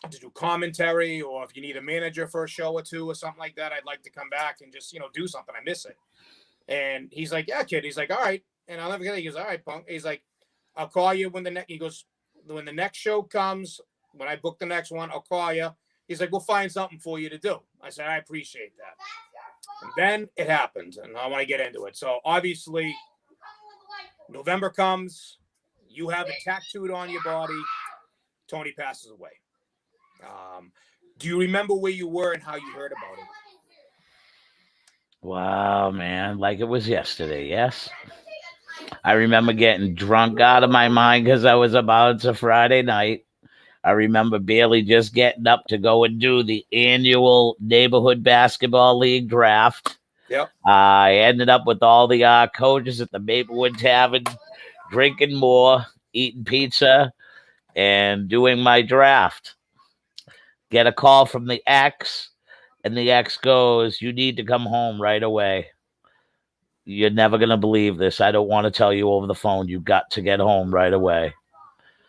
Speaker 1: to do commentary, or if you need a manager for a show or two or something like that, I'd like to come back and just, do something. I miss it. And he's like, yeah, kid. He's like, all right. And I'll never forget it. He goes, all right, punk. He's like, I'll call you when the next show comes, when I book the next one, I'll call you. He's like, we'll find something for you to do. I said, I appreciate that. And then it happens, and I want to get into it. So obviously, November comes, you have it tattooed on your body. Tony passes away. Do you remember where you were and how you heard about it?
Speaker 2: Wow, man. Like it was yesterday, yes? I remember getting drunk out of my mind because I was about to Friday night. I remember barely just getting up to go and do the annual neighborhood basketball league draft.
Speaker 1: Yep.
Speaker 2: I ended up with all the coaches at the Maplewood Tavern, drinking more, eating pizza, and doing my draft. Get a call from the ex, and the ex goes, you need to come home right away. You're never going to believe this. I don't want to tell you over the phone. You've got to get home right away.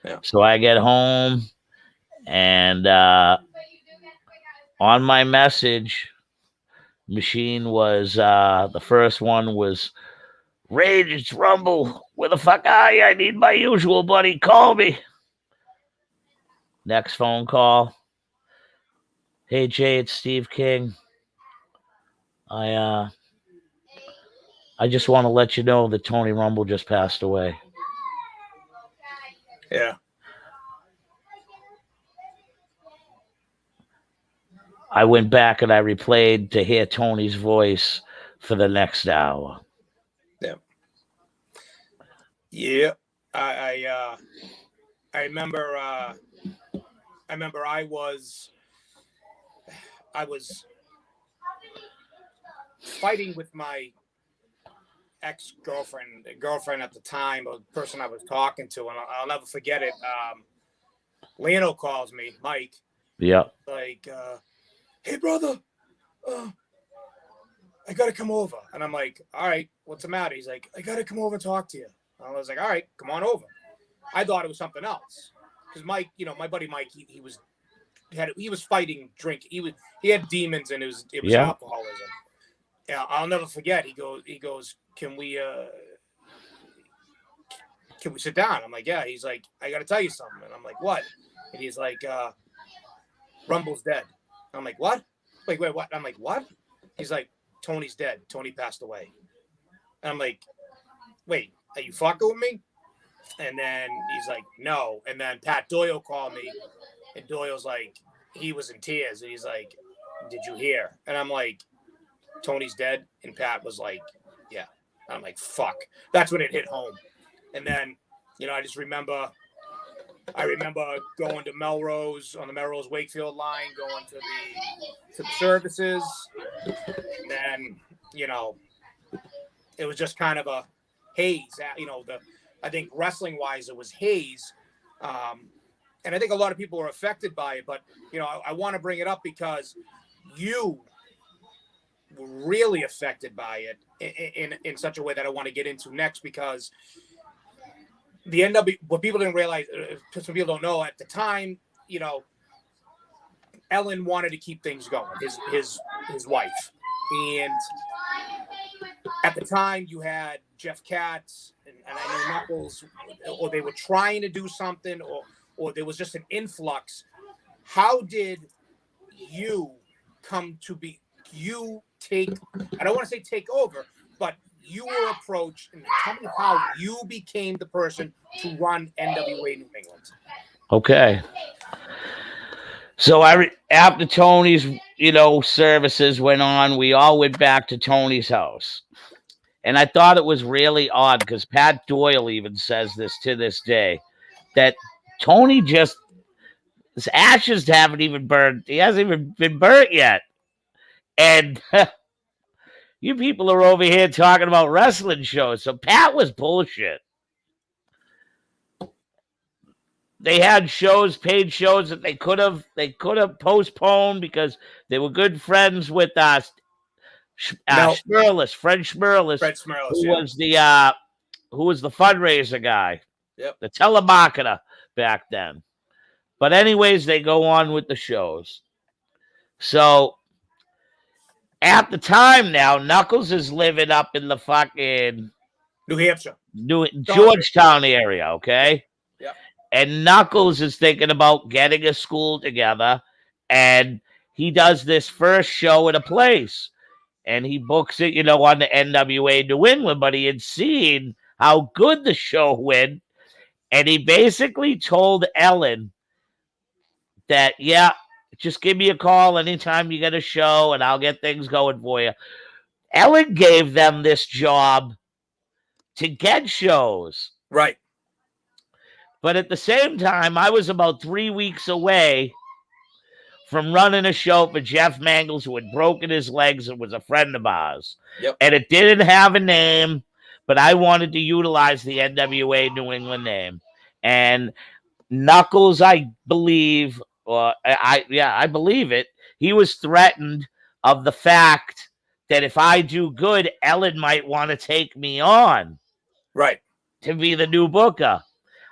Speaker 1: Yeah.
Speaker 2: So I get home, and on my message machine was the first one was, Rage, it's Rumble. Where the fuck are you? I need my usual buddy. Call me. Next phone call. Hey, Jay, it's Steve King. I just want to let you know that Tony Rumble just passed away.
Speaker 1: Yeah.
Speaker 2: I went back and I replayed to hear Tony's voice for the next hour.
Speaker 1: Yeah. Yeah. I remember I was fighting with my girlfriend at the time, or the person I was talking to, and I'll never forget it. Lano calls me, Mike.
Speaker 2: Yeah.
Speaker 1: Like, hey brother, I gotta come over. And I'm like, all right, what's the matter? He's like, I gotta come over and talk to you. And I was like, all right, come on over. I thought it was something else, because Mike, my buddy Mike, he was fighting drink. He had demons, and it was alcoholism. Yeah, I'll never forget. He goes, can we sit down? I'm like, yeah. He's like, I gotta tell you something. And I'm like, what? And he's like, Rumble's dead. I'm like, what? Wait, what? I'm like, what? He's like, Tony's dead. Tony passed away. And I'm like, wait, are you fucking with me? And then he's like, no. And then Pat Doyle called me, and Doyle's like, he was in tears, and he's like, did you hear? And I'm like, Tony's dead. And Pat was like, yeah. And I'm like, fuck. That's when it hit home. And then, I just remember going to Melrose, on the Melrose Wakefield line, going to the services. And then, it was just kind of a haze. I think wrestling wise, it was haze. And I think a lot of people were affected by it, but I want to bring it up because you were really affected by it in such a way that I want to get into next, because the NW, what people didn't realize, some people don't know, at the time, Ellen wanted to keep things going, his wife. And at the time you had Jeff Katz and I know Knuckles, or they were trying to do something, or there was just an influx. how did you come to be? You take. I don't want to say take over, but you were approached, and tell me how you became the person to run NWA New England.
Speaker 2: Okay. So after Tony's, services went on, we all went back to Tony's house. And I thought it was really odd because Pat Doyle even says this to this day, that Tony just, his ashes haven't even burned. He hasn't even been burnt yet. And you people are over here talking about wrestling shows. So Pat was bullshit. They had shows, paid shows that they could have postponed because they were good friends with us. Schmerlis, Fred Schmerlis,
Speaker 1: Fred Schmerlis,
Speaker 2: who was the fundraiser guy,
Speaker 1: yep,
Speaker 2: the telemarketer back then. But anyways, they go on with the shows. So at the time now, Knuckles is living up in the fucking
Speaker 1: New Hampshire,
Speaker 2: Georgetown area, okay?
Speaker 1: Yep.
Speaker 2: And Knuckles is thinking about getting a school together, and he does this first show at a place. And he books it, on the NWA New England, but he had seen how good the show went. And he basically told Ellen that, yeah, just give me a call anytime you get a show and I'll get things going for you. Ellen gave them this job to get shows.
Speaker 1: Right.
Speaker 2: But at the same time, I was about 3 weeks away from running a show for Jeff Mangles, who had broken his legs and was a friend of ours.
Speaker 1: Yep.
Speaker 2: And it didn't have a name, but I wanted to utilize the NWA New England name. And Knuckles, I believe, I believe it, he was threatened of the fact that if I do good, Ellen might want to take me on.
Speaker 1: Right.
Speaker 2: To be the new booker.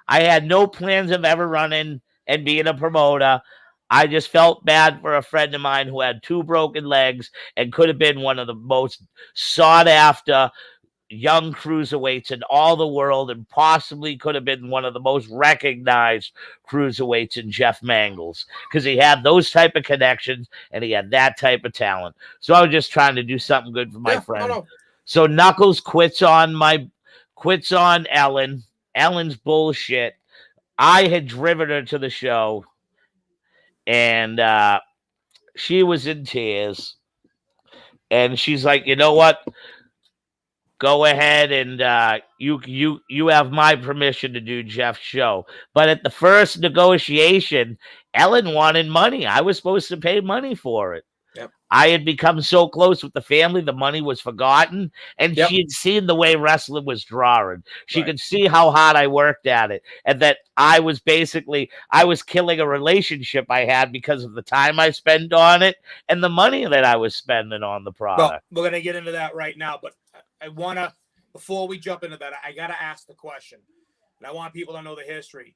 Speaker 2: I had no plans of ever running and being a promoter. I just felt bad for a friend of mine who had 2 broken legs and could have been one of the most sought after young cruiserweights in all the world, and possibly could have been one of the most recognized cruiserweights in Jeff Mangles, because he had those type of connections and he had that type of talent. So I was just trying to do something good for my friend. No. So Knuckles quits on Ellen. Ellen's bullshit. I had driven her to the show, and she was in tears. And she's like, you know what? Go ahead and you have my permission to do Jeff's show. But at the first negotiation, Ellen wanted money. I was supposed to pay money for it.
Speaker 1: Yep.
Speaker 2: I had become so close with the family, the money was forgotten. And
Speaker 1: Yep.
Speaker 2: she had seen the way wrestling was drawing. She could see how hard I worked at it. And that I was killing a relationship I had because of the time I spent on it and the money that I was spending on the product.
Speaker 1: Well, we're going to get into that right now. But I want to, before we jump into that, I got to ask the question. And I want people to know the history.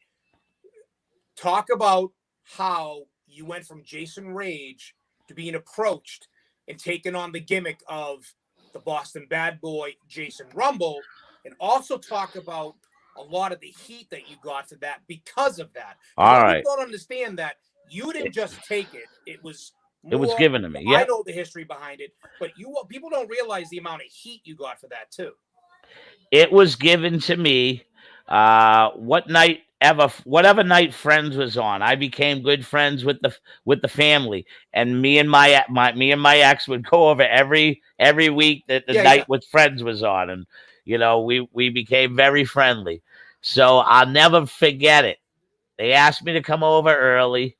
Speaker 1: Talk about how you went from Jason Rage to being approached and taking on the gimmick of the Boston Bad Boy, Jason Rumble, and also talk about a lot of the heat that you got for that because of that.
Speaker 2: All right.
Speaker 1: People don't understand that you didn't just take it. It was
Speaker 2: given to me. Yeah.
Speaker 1: I know the history behind it, but people don't realize the amount of heat you got for that too.
Speaker 2: It was given to me whatever night Friends was on. I became good friends with the family, and me and my ex would go over every week that the night with Friends was on, and we became very friendly. So I'll never forget it. They asked me to come over early,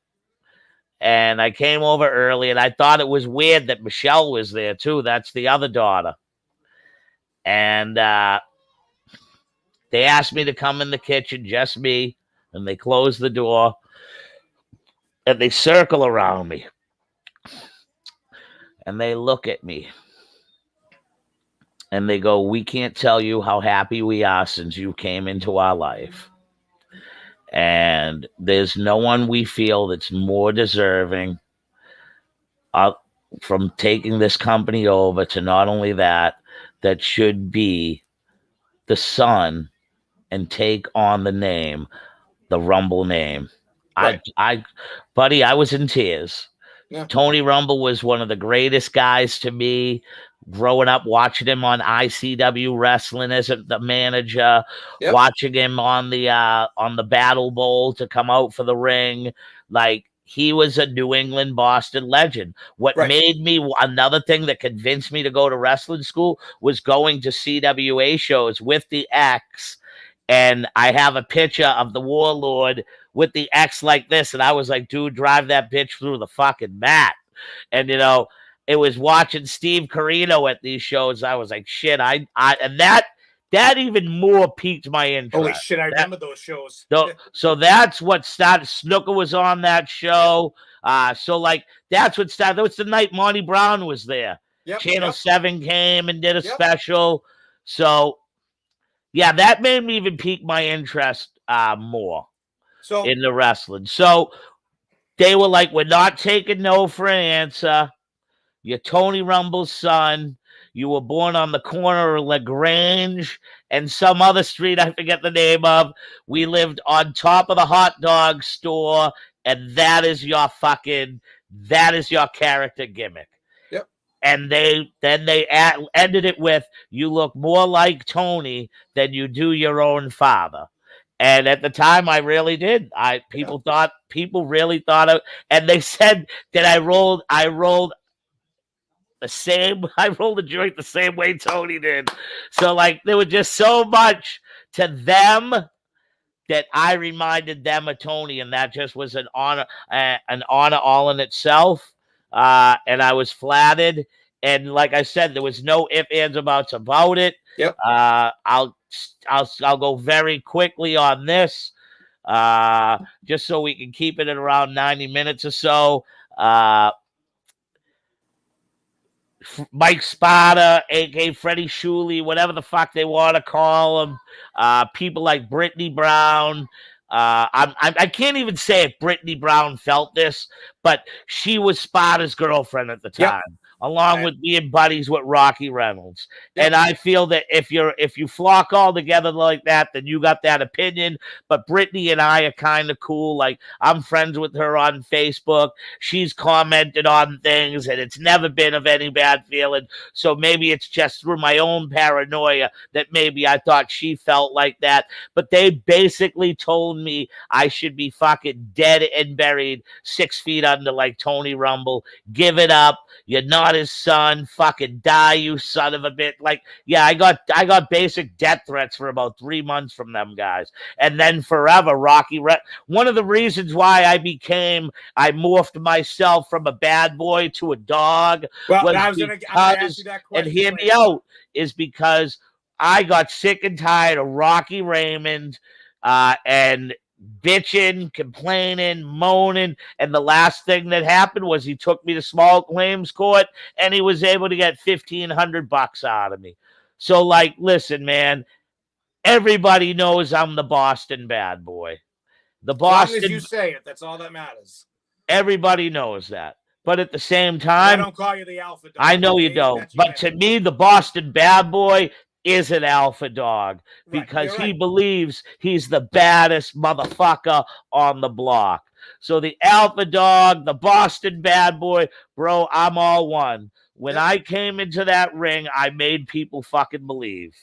Speaker 2: and I came over early, and I thought it was weird that Michelle was there too. That's the other daughter. And they asked me to come in the kitchen, just me, and they close the door, and they circle around me, and they look at me, and they go, "We can't tell you how happy we are since you came into our life. And there's no one we feel that's more deserving from taking this company over to not only that should be the son and take on the name, the Rumble name."
Speaker 1: Right.
Speaker 2: Buddy, I was in tears.
Speaker 1: Yeah.
Speaker 2: Tony Rumble was one of the greatest guys to me. Growing up, watching him on ICW wrestling as the manager,
Speaker 1: Yep.
Speaker 2: watching him on the Battle Bowl to come out for the ring, like he was a New England Boston legend. What
Speaker 1: Right.
Speaker 2: made me another thing that convinced me to go to wrestling school was going to CWA shows with the X, and I have a picture of the Warlord with the X like this, and I was like, dude, drive that bitch through the fucking mat. And it was watching Steve Carino at these shows. I was like, shit, and that even more piqued my interest.
Speaker 1: Holy shit, I remember those shows.
Speaker 2: So that's what started. Snooker was on that show. So like that's what started. That was the night Monty Brown was there.
Speaker 1: Yep.
Speaker 2: Channel 7 came and did a
Speaker 1: Yep.
Speaker 2: special. So yeah, that made me even pique my interest more in the wrestling. So they were like, we're not taking no for an answer. You're Tony Rumble's son. You were born on the corner of LaGrange and some other street I forget the name of. We lived on top of the hot dog store, and that is your character gimmick.
Speaker 1: Yep.
Speaker 2: And they ended it with, you look more like Tony than you do your own father. And at the time, I really did. People really thought of, and they said that I rolled the joint the same way Tony did. So like there was just so much to them that I reminded them of Tony, and that just was an honor all in itself. And I was flattered. And like I said, there was no ifs, ands, about it.
Speaker 1: Yep.
Speaker 2: I'll go very quickly on this, just so we can keep it at around 90 minutes or so. Mike Spada, a.k.a. Freddie Shuley, whatever the fuck they want to call him. People like Brittany Brown. I can't even say if Brittany Brown felt this, but she was Spada's girlfriend at the time. Yep. Along with being buddies with Rocky Reynolds. Yep. And I feel that if you flock all together like that, then you got that opinion. But Brittany and I are kind of cool. Like, I'm friends with her on Facebook. She's commented on things, and it's never been of any bad feeling. So maybe it's just through my own paranoia that maybe I thought she felt like that. But they basically told me I should be fucking dead and buried 6 feet under like Tony Rumble. Give it up. You're not his son. Fucking die, you son of a bitch. Like, yeah, I got basic death threats for about 3 months from them guys. And then forever, one of the reasons why I morphed myself from a bad boy to a dog.
Speaker 1: Well, I was going to ask you that question.
Speaker 2: And hear me out, is because I got sick and tired of Rocky Raymond and bitching, complaining, moaning, and the last thing that happened was he took me to small claims court and he was able to get $1,500 out of me. So, like, listen, man, everybody knows I'm the Boston bad boy. The Boston,
Speaker 1: as long as you say it, that's all that matters.
Speaker 2: Everybody knows that. But at the same time,
Speaker 1: I don't call you the alpha dog.
Speaker 2: I know you don't. But to me, the Boston bad boy is an alpha dog because he believes he's the baddest motherfucker on the block. So the alpha dog, the Boston bad boy, bro, I'm all one. When I came into that ring, I made people fucking believe.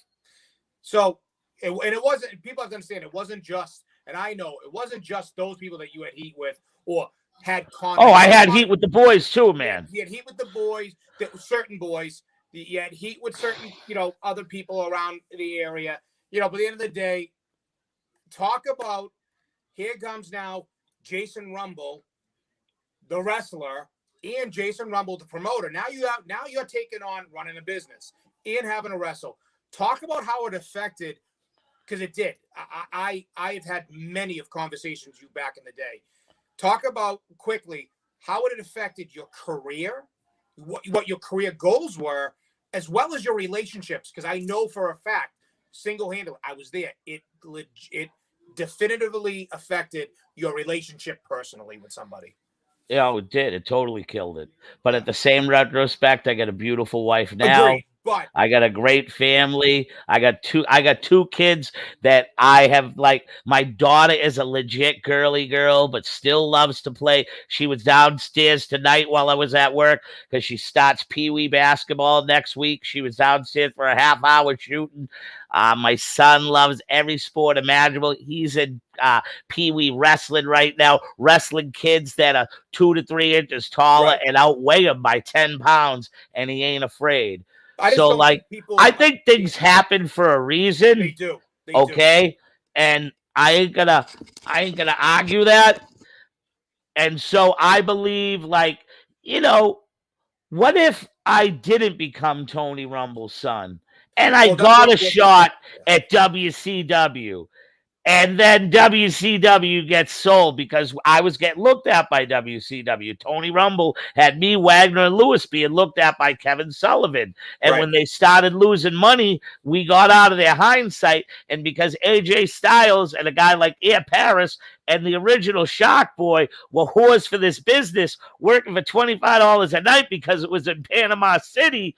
Speaker 1: So, and it wasn't, people have to understand, it wasn't just, and I know, it wasn't just those people that you had heat with or had contact.
Speaker 2: Oh, I had heat with the boys too, man.
Speaker 1: You had heat with the boys, certain boys. You had heat with certain, other people around the area. But at the end of the day, talk about, here comes now Jason Rumble, the wrestler, and Jason Rumble, the promoter. Now you're taking on running a business and having a wrestle. Talk about how it affected, because it did. I've had many of conversations with you back in the day. Talk about quickly how it affected your career, what your career goals were, as well as your relationships. Because I know for a fact, single-handedly, I was there. It definitively affected your relationship personally with somebody.
Speaker 2: Yeah, it did. It totally killed it. But at the same retrospect, I got a beautiful wife now.
Speaker 1: But
Speaker 2: I got a great family. I got two kids that I have, like, my daughter is a legit girly girl, but still loves to play. She was downstairs tonight while I was at work because she starts Pee-wee basketball next week. She was downstairs for a half hour shooting. My son loves every sport imaginable. He's in Pee-wee wrestling right now, wrestling kids that are 2 to 3 inches taller
Speaker 1: right,
Speaker 2: and outweigh him by 10 pounds, and he ain't afraid.
Speaker 1: I just
Speaker 2: So,
Speaker 1: don't
Speaker 2: like,
Speaker 1: think people
Speaker 2: I think things
Speaker 1: understand.
Speaker 2: happen for a
Speaker 1: They
Speaker 2: reason,
Speaker 1: do. They do.
Speaker 2: okay? And I ain't gonna argue that. And so I believe, like, you know, what if I didn't become Tony Rumble's son and I
Speaker 1: Well, that's
Speaker 2: got a
Speaker 1: what we're doing.
Speaker 2: shot at WCW? And then WCW gets sold because I was getting looked at by WCW. Tony Rumble had me, Wagner, and Lewis being looked at by Kevin Sullivan. And
Speaker 1: Right.
Speaker 2: when they started losing money, we got out of their hindsight. And because AJ Styles and a guy like Air Paris and the original Shark Boy were whores for this business, working for $25 a night because it was in Panama City,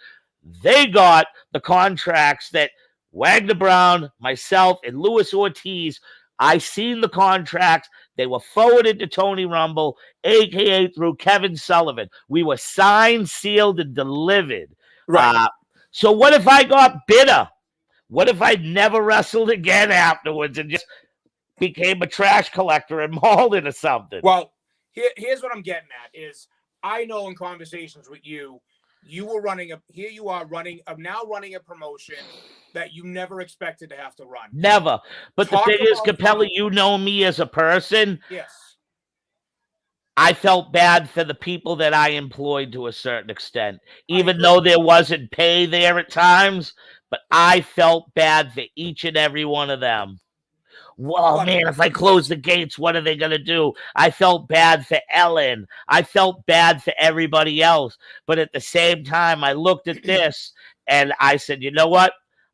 Speaker 2: they got the contracts that Wagner Brown, myself, and Luis Ortiz. I seen the contracts. They were forwarded to Tony Rumble, aka through Kevin Sullivan. We were signed, sealed, and delivered.
Speaker 1: Right.
Speaker 2: So what if I got bitter? What if I never wrestled again afterwards and just became a trash collector and mauled into something?
Speaker 1: Well, here's what I'm getting at is I know in conversations with you, you were running here you are now running a promotion that you never expected to have to run.
Speaker 2: Never. But
Speaker 1: Talk
Speaker 2: the thing is,
Speaker 1: about
Speaker 2: CaPelie,
Speaker 1: how-
Speaker 2: you know me as a person.
Speaker 1: Yes.
Speaker 2: I felt bad for the people that I employed to a certain extent, even
Speaker 1: agree.
Speaker 2: though there wasn't pay there at times. But I felt bad for each and every one of them. Well,
Speaker 1: But
Speaker 2: man, if I close the gates, what are they going to do? I felt bad for Ellen. I felt bad for everybody else. But at the same time, I looked at this and I said, you know what?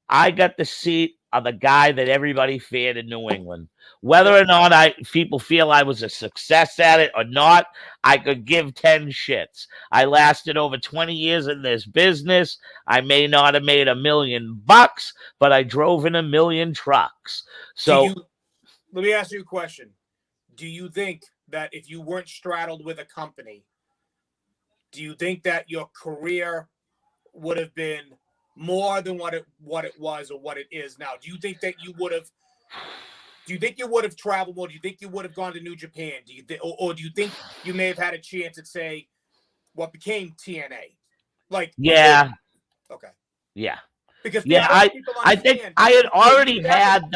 Speaker 2: I got the seat of the guy that everybody feared in New England. Whether or not people feel I was a success at it or not, I could give 10 shits. I lasted over 20 years in this business. I may not have made $1 million, but I drove in 1 million trucks. So
Speaker 1: let me ask you a question. Do you think that if you weren't straddled with a company, do you think that your career would have been more than what it was or what it is now? Do you think that you would have traveled more? Do you think you would have gone to New Japan? Do you or do you think you may have had a chance at, say, what became TNA? Like,
Speaker 2: yeah.
Speaker 1: Okay.
Speaker 2: Yeah.
Speaker 1: Because
Speaker 2: I think I had already had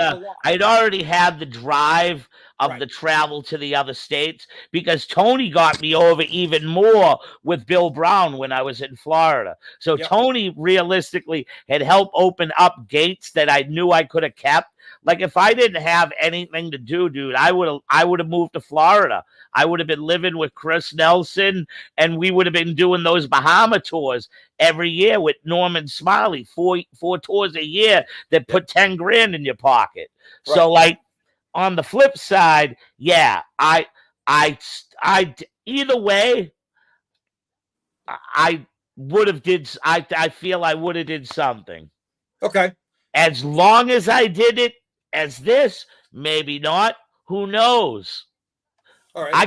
Speaker 2: the drive of the travel to the other states because Tony got me over even more with Bill Brown when I was in Florida. So Tony realistically had helped open up gates that I knew I could have kept. Like if I didn't have anything to do, dude, I would have moved to Florida. I would have been living with Chris Nelson and we would have been doing those Bahama tours every year with Norman Smiley, four tours a year that put 10 grand in your pocket. Right. So like on the flip side, yeah, I either way, I would have I feel I would have did something.
Speaker 1: Okay.
Speaker 2: As long as I did it as this, maybe not. Who knows?
Speaker 1: All right,
Speaker 2: I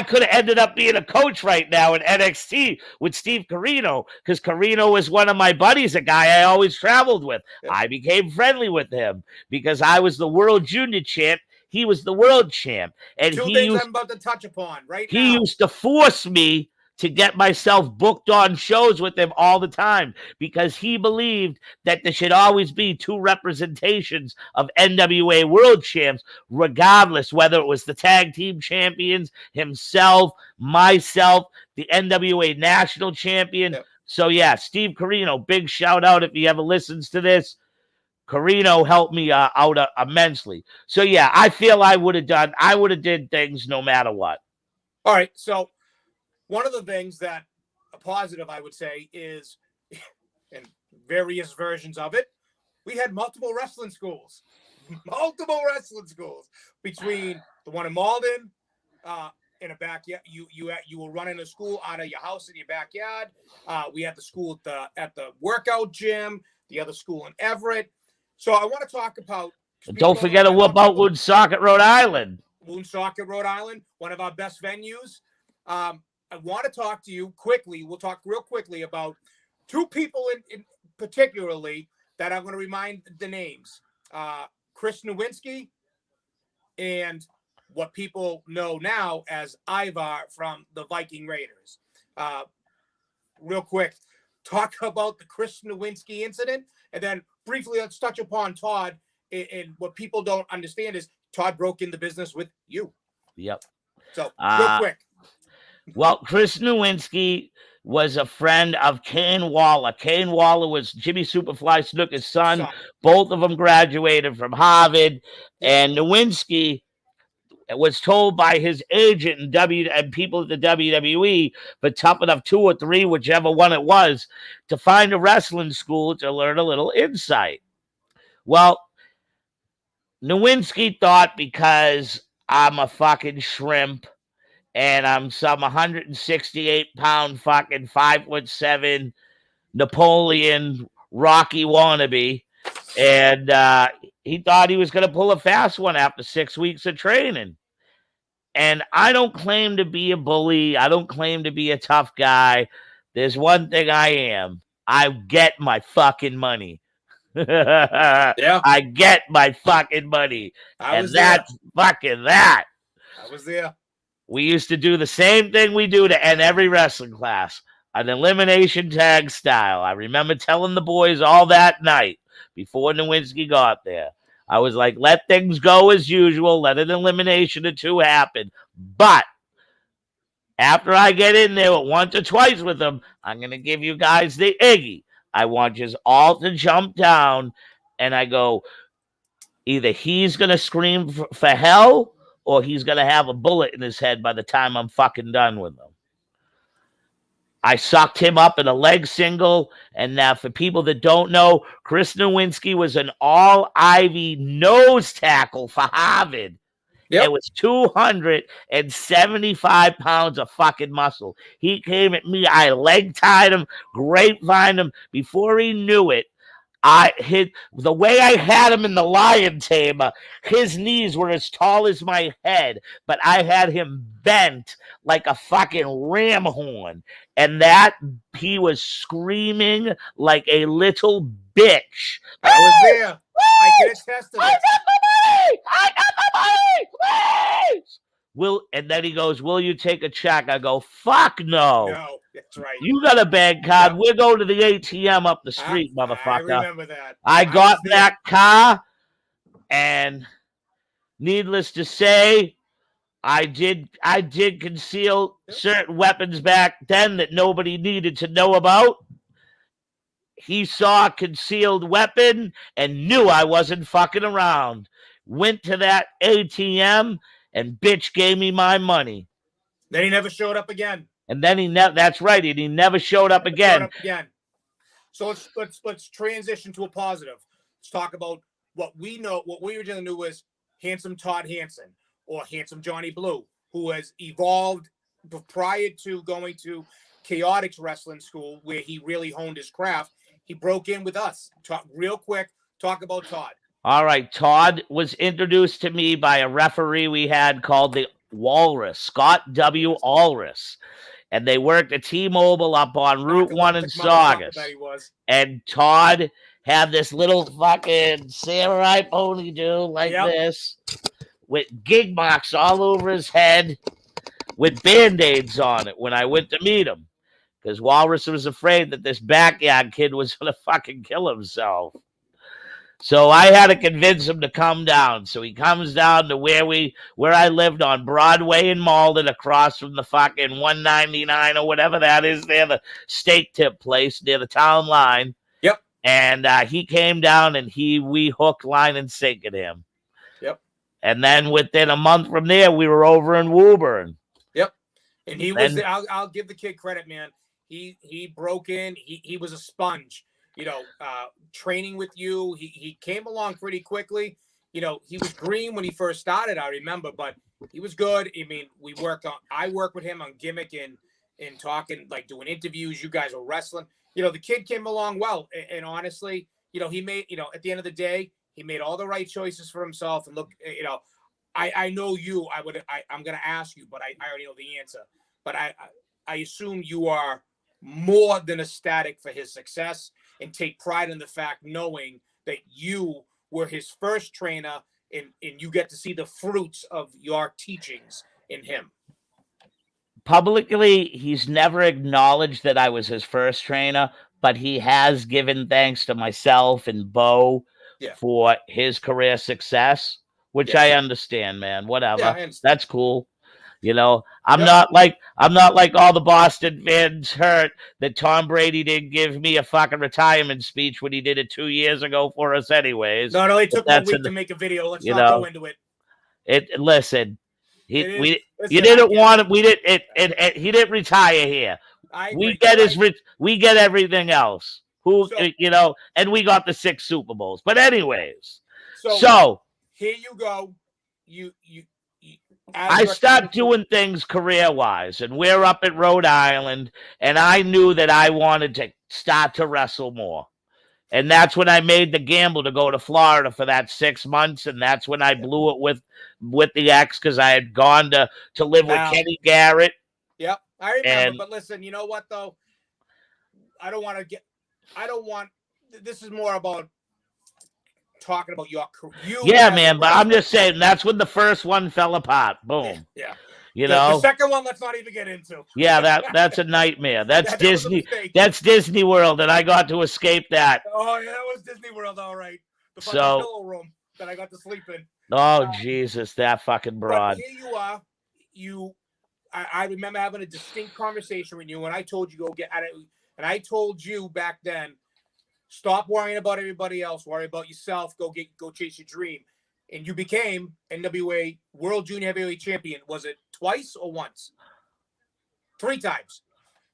Speaker 2: could have ended up being a coach right now in NXT with Steve Carino because Carino was one of my buddies, a guy I always traveled with. Yep. I became friendly with him because I was the world junior champ. He was the world champ. And
Speaker 1: Two things I'm about to touch upon right now.
Speaker 2: He used to force me to get myself booked on shows with him all the time because he believed that there should always be 2 representations of NWA world champs, regardless whether it was the tag team champions, himself, myself, the NWA national champion. Yep. So yeah, Steve Carino, big shout out if he ever listens to this. Carino helped me out immensely. So yeah, I feel I would have did things no matter what.
Speaker 1: All right, so one of the things that a positive I would say is, in various versions of it, we had multiple wrestling schools between the one in Malden, in a backyard. You were running a school out of your house in your backyard. We had the school at the workout gym. The other school in Everett. So I want to talk about.
Speaker 2: And don't forget to whoop out Woonsocket, Rhode Island.
Speaker 1: Woonsocket, Rhode Island, one of our best venues. I want to talk to you quickly. We'll talk real quickly about two people in particularly that I'm going to remind the names. Chris Nowinski and what people know now as Ivar from the Viking Raiders. Real quick, talk about the Chris Nowinski incident, and then briefly let's touch upon Todd. And what people don't understand is Todd broke into business with you.
Speaker 2: Yep.
Speaker 1: So real quick.
Speaker 2: Well, Chris Nowinski was a friend of Kane Waller. Kane Waller was Jimmy Superfly Snuka's son. Both of them graduated from Harvard. And Nowinski was told by his agent and people at the WWE for Tough Enough 2 or 3, whichever one it was, to find a wrestling school to learn a little insight. Well, Nowinski thought because I'm a fucking shrimp and I'm some 168-pound fucking 5'7" Napoleon Rocky wannabe, and he thought he was going to pull a fast one after 6 weeks of training. And I don't claim to be a bully. I don't claim to be a tough guy. There's one thing I am. I get my fucking money.
Speaker 1: Yeah.
Speaker 2: I get my fucking money. And that's fucking that.
Speaker 1: I was there.
Speaker 2: We used to do the same thing we do to end every wrestling class, an elimination tag style. I remember telling the boys all that night before Nowinski got there. I was like, let things go as usual. Let an elimination or 2 happen. But after I get in there once or twice with them, I'm going to give you guys the Iggy. I want you all to jump down. And I go, either he's going to scream for hell or he's going to have a bullet in his head by the time I'm fucking done with him. I sucked him up in a leg single. And now for people that don't know, Chris Nowinski was an all-Ivy nose tackle for Harvard. Yep. It was 275 pounds of fucking muscle. He came at me. I leg tied him, grapevined him. Before he knew it, the way I had him in the lion tamer, his knees were as tall as my head, but I had him bent like a fucking ram horn. And that he was screaming like a little bitch.
Speaker 1: I was there. I can attest to this.
Speaker 2: I got the money! Please! And then he goes, will you take a check? I go, fuck no.
Speaker 1: No, that's right.
Speaker 2: You got a bank card. Yep. We're going to the ATM up the street, motherfucker. I
Speaker 1: remember that.
Speaker 2: I got that car, and needless to say, I did conceal certain weapons back then that nobody needed to know about. He saw a concealed weapon and knew I wasn't fucking around. Went to that ATM and bitch gave me my money.
Speaker 1: Then he never showed up again.
Speaker 2: And then that's right. He never showed up again.
Speaker 1: So let's transition to a positive. Let's talk about what we know. What we originally knew was Handsome Todd Hansen or Handsome Johnny Blue, who has evolved prior to going to Chaotix Wrestling School, where he really honed his craft. He broke in with us. Talk about Todd.
Speaker 2: All right. Todd was introduced to me by a referee we had called the Walrus, Scott W. Walrus. And they worked at T-Mobile up on Route 1 in Saugus. And Todd had this little fucking samurai ponytail like this with gig marks all over his head with Band-Aids on it when I went to meet him. Because Walrus was afraid that this backyard kid was going to fucking kill himself. So I had to convince him to come down. So he comes down to where I lived on Broadway in Malden, across from the fucking 199 or whatever that is there, the steak tip place near the town line.
Speaker 1: Yep.
Speaker 2: And he came down and we hooked, line, and sinkered him.
Speaker 1: Yep.
Speaker 2: And then within a month from there, we were over in Woburn.
Speaker 1: Yep. And he was. I'll give the kid credit, man. He broke in. He was a sponge. Training with you. He came along pretty quickly. He was green when he first started, I remember, but He was good. I mean, I worked with him on gimmick and talking, like doing interviews. You guys were wrestling. The kid came along well. And honestly, he made, at the end of the day, he made all the right choices for himself. And look, I know you. I'm going to ask you, but I already know the answer. But I assume you are more than ecstatic for his success and take pride in the fact knowing that you were his first trainer and you get to see the fruits of your teachings in him.
Speaker 2: Publicly, he's never acknowledged that I was his first trainer, but he has given thanks to myself and Bo for his career success, which I understand, man. Whatever.
Speaker 1: Yeah, I understand.
Speaker 2: That's cool. I'm not like all the Boston fans hurt that Tom Brady didn't give me a fucking retirement speech when he did it 2 years ago for us anyways.
Speaker 1: No, it took 1 week to make a video. Let's not go into it.
Speaker 2: Listen, he didn't want it. We didn't. He didn't retire here. We get everything else. And we got the 6 Super Bowls. But anyways, so
Speaker 1: here you go.
Speaker 2: I start doing things career-wise, and we're up at Rhode Island, and I knew that I wanted to start to wrestle more. And that's when I made the gamble to go to Florida for that 6 months, and that's when I blew it with the ex because I had gone to live with Kenny Garrett.
Speaker 1: Yep, I remember. But listen, you know what, though? This is more about talking about your career.
Speaker 2: Man, but I'm just saying that's when the first one fell apart. Boom.
Speaker 1: Yeah.
Speaker 2: The
Speaker 1: second one, let's not even get into.
Speaker 2: Yeah, that's a nightmare. That's Disney. That's Disney World, and I got to escape that.
Speaker 1: Oh yeah, that was Disney World, all right. The fucking pillow room that I got to sleep in.
Speaker 2: Oh Jesus, that fucking broad.
Speaker 1: But here you are. I remember having a distinct conversation with you, and I told you go get at it, and I told you back then, stop worrying about everybody else. Worry about yourself. Go chase your dream. And you became NWA World Junior Heavyweight Champion. Was it twice or once? 3 times.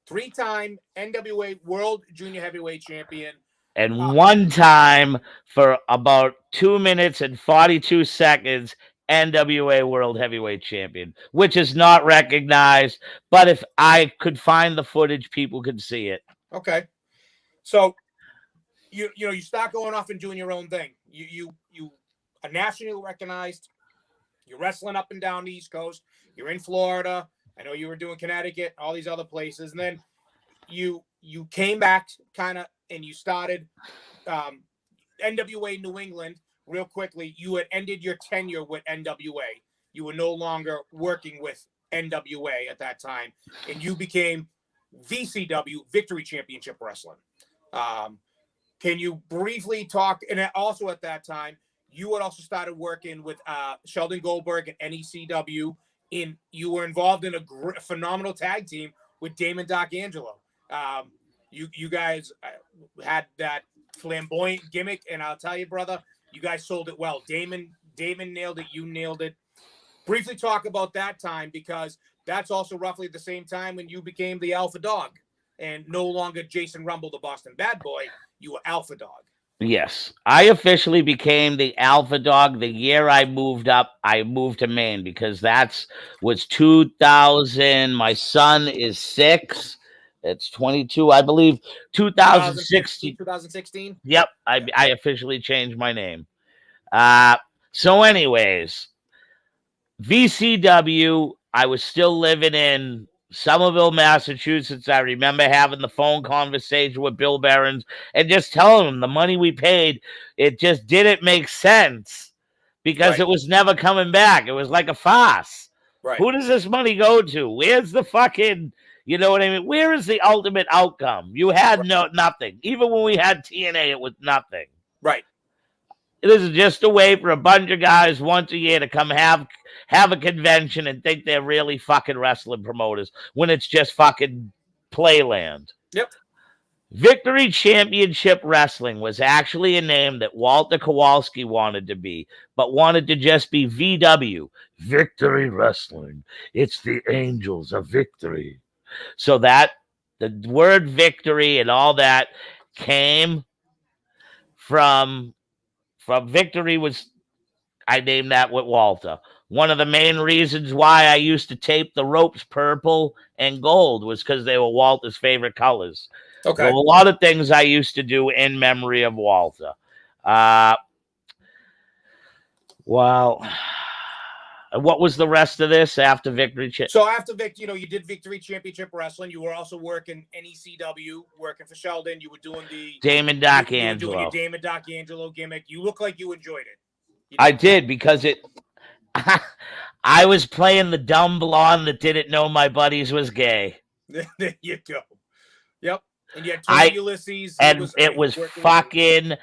Speaker 1: 3-time NWA World Junior Heavyweight Champion.
Speaker 2: And one time for about 2 minutes and 42 seconds, NWA World Heavyweight Champion, which is not recognized. But if I could find the footage, people could see it.
Speaker 1: Okay. So you start going off and doing your own thing. You are nationally recognized. You're wrestling up and down the East Coast. You're in Florida. I know you were doing Connecticut, all these other places. And then you came back kind of and you started NWA New England real quickly. You had ended your tenure with NWA. You were no longer working with NWA at that time. And you became VCW, Victory Championship Wrestling. Can you briefly talk? And also at that time, you had also started working with Sheldon Goldberg at NECW. You were involved in a phenomenal tag team with Damon Doc Angelo. You guys had that flamboyant gimmick, and I'll tell you, brother, you guys sold it well. Damon nailed it. You nailed it. Briefly talk about that time, because that's also roughly the same time when you became the Alpha Dog and no longer Jason Rumble, the Boston Bad Boy. You were Alpha Dog.
Speaker 2: Yes, I officially became the Alpha Dog the year I moved up. I moved to Maine because was 2000. My son is 6. It's 22, I believe. 2016.
Speaker 1: 2016.
Speaker 2: Yep, I officially changed my name. So, anyways, VCW. I was still living in Somerville, Massachusetts. I remember having the phone conversation with Bill Behrens and just telling him the money we paid, it just didn't make sense because it was never coming back. It was like a farce.
Speaker 1: Right.
Speaker 2: Who does this money go to? Where's the fucking, you know what I mean? Where is the ultimate outcome? You had nothing. Even when we had TNA, it was nothing.
Speaker 1: Right.
Speaker 2: This is just a way for a bunch of guys once a year to come have a convention and think they're really fucking wrestling promoters when it's just fucking playland.
Speaker 1: Yep.
Speaker 2: Victory Championship Wrestling was actually a name that Walter Kowalski wanted to be, but wanted to just be VW, Victory Wrestling. It's the Angels of Victory. So that the word victory and all that came from Victory. I named that with Walter. one of the main reasons why I used to tape the ropes purple and gold was because they were Walter's favorite colors.
Speaker 1: Okay.
Speaker 2: There were a lot of things I used to do in memory of Walter. Well, what was the rest of this after Victory?
Speaker 1: So after you did Victory Championship Wrestling. You were also working NECW, working for Sheldon. You were doing the
Speaker 2: Damon Doc
Speaker 1: you were
Speaker 2: Angelo.
Speaker 1: doing your Damon Doc Angelo gimmick. You look like you enjoyed it.
Speaker 2: I did, because I was playing the dumb blonde that didn't know my buddies was gay.
Speaker 1: There you go. Yep. And you had Tony Ulysses.
Speaker 2: And it was fucking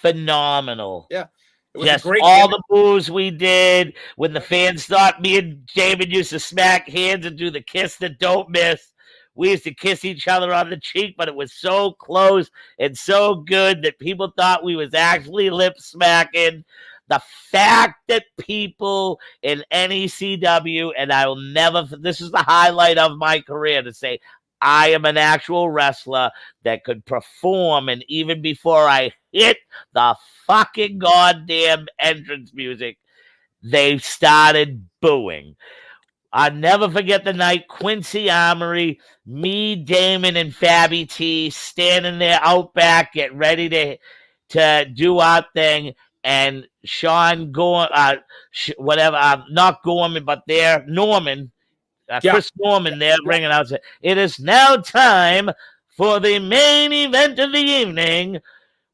Speaker 2: phenomenal.
Speaker 1: Yeah. It was
Speaker 2: just
Speaker 1: a great
Speaker 2: all
Speaker 1: gimmick.
Speaker 2: the moves we did. When the fans thought me and Damon used to smack hands and do the kiss that don't miss. We used to kiss each other on the cheek, but it was so close and so good that people thought we was actually lip smacking. The fact that people in NECW, and I will never, this is the highlight of my career, to say I am an actual wrestler that could perform, and even before I hit the fucking goddamn entrance music, they started booing. I'll never forget the night Quincy Armory, me, Damon, and Fabby T standing there out back, getting ready to do our thing, and Sean Gorman, not Gorman, but there, Norman, Chris Norman there, ringing out, saying, "It is now time for the main event of the evening.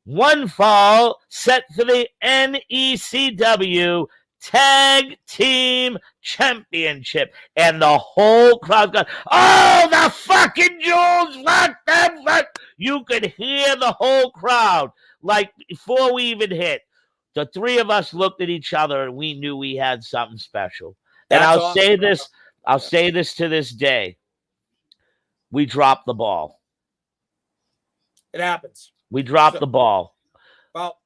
Speaker 2: One fall set for the NECW Tag Team Championship." And the whole crowd got, "Oh, the fucking Jules! Fuck them! Fuck!" You could hear the whole crowd. Like, before we even hit, the three of us looked at each other and we knew we had something special. And I'll say this to this day. We dropped the ball.
Speaker 1: It happens.
Speaker 2: We dropped the ball.
Speaker 1: Well,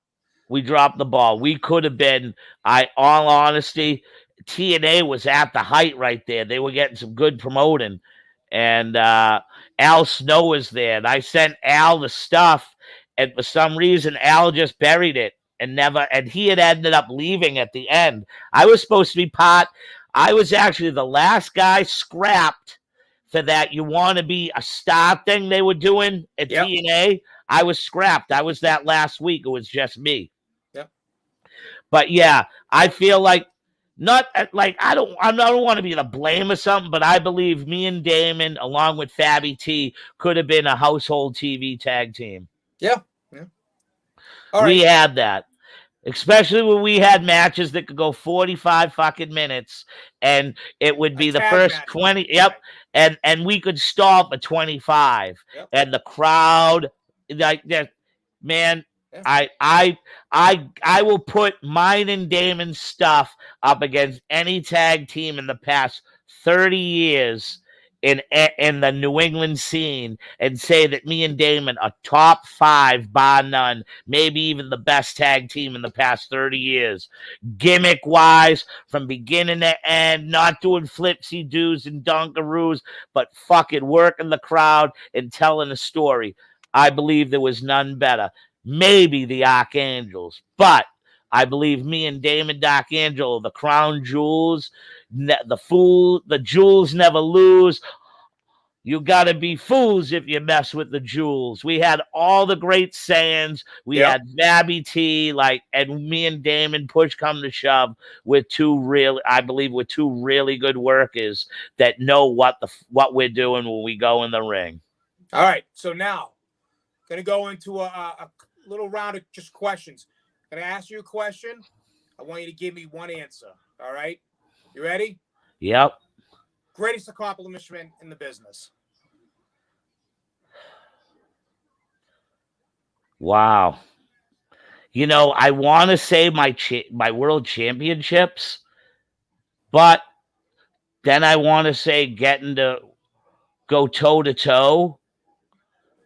Speaker 2: we dropped the ball. We could have been, all honesty, TNA was at the height right there. They were getting some good promoting. And Al Snow was there. And I sent Al the stuff. And for some reason, Al just buried it and he had ended up leaving at the end. I was supposed to be I was actually the last guy scrapped for that You Want to Be a Star thing they were doing at TNA. I was scrapped. I was that last week. It was just me.
Speaker 1: Yep.
Speaker 2: But yeah, I feel like I don't want to be the blame of something, but I believe me and Damon, along with Fabby T, could have been a household TV tag team.
Speaker 1: Yeah.
Speaker 2: We had that. Especially when we had matches that could go 45 fucking minutes, and it would be the first 20. Yep. And we could stall for 25. Yep. And the crowd, like that, man. Yeah. I will put mine and Damon's stuff up against any tag team in the past 30 years in the New England scene, and say that me and Damon are top 5, bar none, maybe even the best tag team in the past 30 years. Gimmick wise, from beginning to end, not doing flipsy doos and dunkaroos, but fucking working the crowd and telling a story. I believe there was none better. Maybe the Archangels, but I believe me and Damon Doc Angelo, the crown jewels, the jewels never lose. You gotta be fools if you mess with the jewels. We had all the great sayings. We had Fabby T, and me and Damon, push come to shove, with I believe we're two really good workers that know what we're doing when we go in the ring.
Speaker 1: All right, so now gonna go into a little round of just questions. I'm gonna ask you a question. I want you to give me one answer. All right, you ready?
Speaker 2: Yep.
Speaker 1: Greatest accomplishment in the business.
Speaker 2: Wow. I want to say my world championships, but then I want to say getting to go toe-to-toe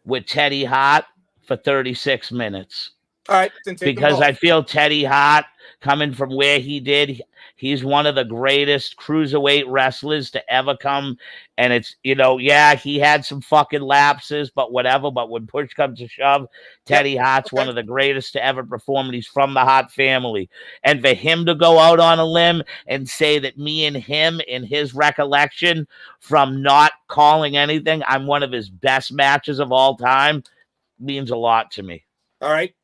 Speaker 2: with Teddy Hart for 36 minutes.
Speaker 1: All right.
Speaker 2: Because I feel Teddy Hart coming from where he did. He's one of the greatest cruiserweight wrestlers to ever come. And it's, yeah, he had some fucking lapses, but whatever. But when push comes to shove, Teddy Hart's one of the greatest to ever perform, and he's from the Hart family. And for him to go out on a limb and say that me and him, in his recollection from not calling anything, I'm one of his best matches of all time, means a lot to me.
Speaker 1: All right.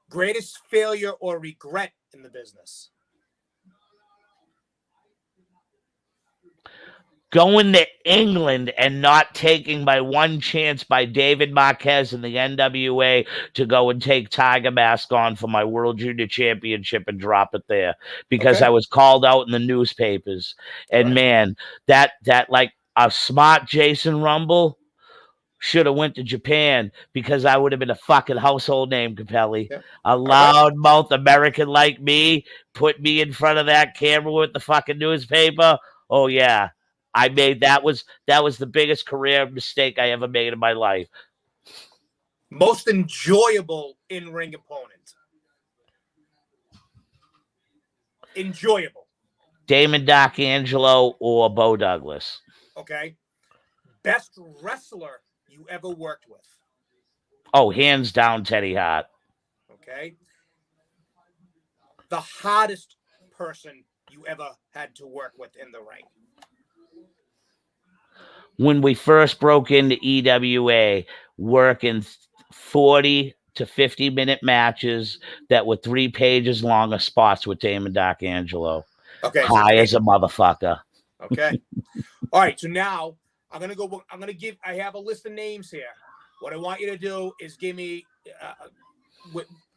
Speaker 1: Greatest failure or regret in the business?
Speaker 2: Going to England and not taking my one chance by David Marquez in the NWA to go and take Tiger Mask on for my World Junior Championship and drop it there because I was called out in the newspapers. And man, that like a smart Jason Rumble should have went to Japan, because I would have been a fucking household name, CaPelie. Yeah. A loudmouth American like me put me in front of that camera with the fucking newspaper. Oh yeah. That was the biggest career mistake I ever made in my life.
Speaker 1: Most enjoyable in-ring opponent? Enjoyable.
Speaker 2: Damon D'Angelo or Bo Douglas.
Speaker 1: Okay. Best wrestler you ever worked with?
Speaker 2: Oh, hands down, Teddy Hart.
Speaker 1: Okay. The hardest person you ever had to work with in the ring?
Speaker 2: When we first broke into EWA, working 40 to 50-minute matches that were 3 pages long of spots with Damon D'Angelo. Okay. High as a motherfucker.
Speaker 1: Okay. All right. So now I have a list of names here. What I want you to do is give me,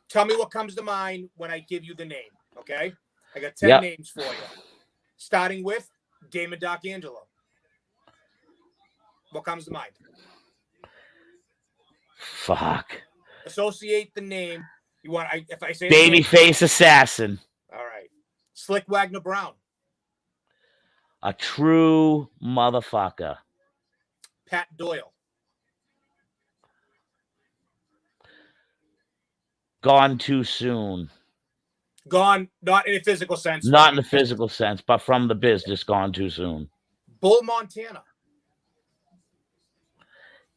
Speaker 1: tell me what comes to mind when I give you the name. Okay. I got 10 names for you. Starting with Damon D'Angelo. What comes to mind?
Speaker 2: Fuck.
Speaker 1: Associate the name. You want? If I say
Speaker 2: Babyface Assassin.
Speaker 1: All right. Slick Wagner Brown.
Speaker 2: A true motherfucker.
Speaker 1: Pat Doyle.
Speaker 2: Gone too soon.
Speaker 1: Gone, not in a physical sense.
Speaker 2: Not in a physical sense, but from the business, gone too soon.
Speaker 1: Bull Montana.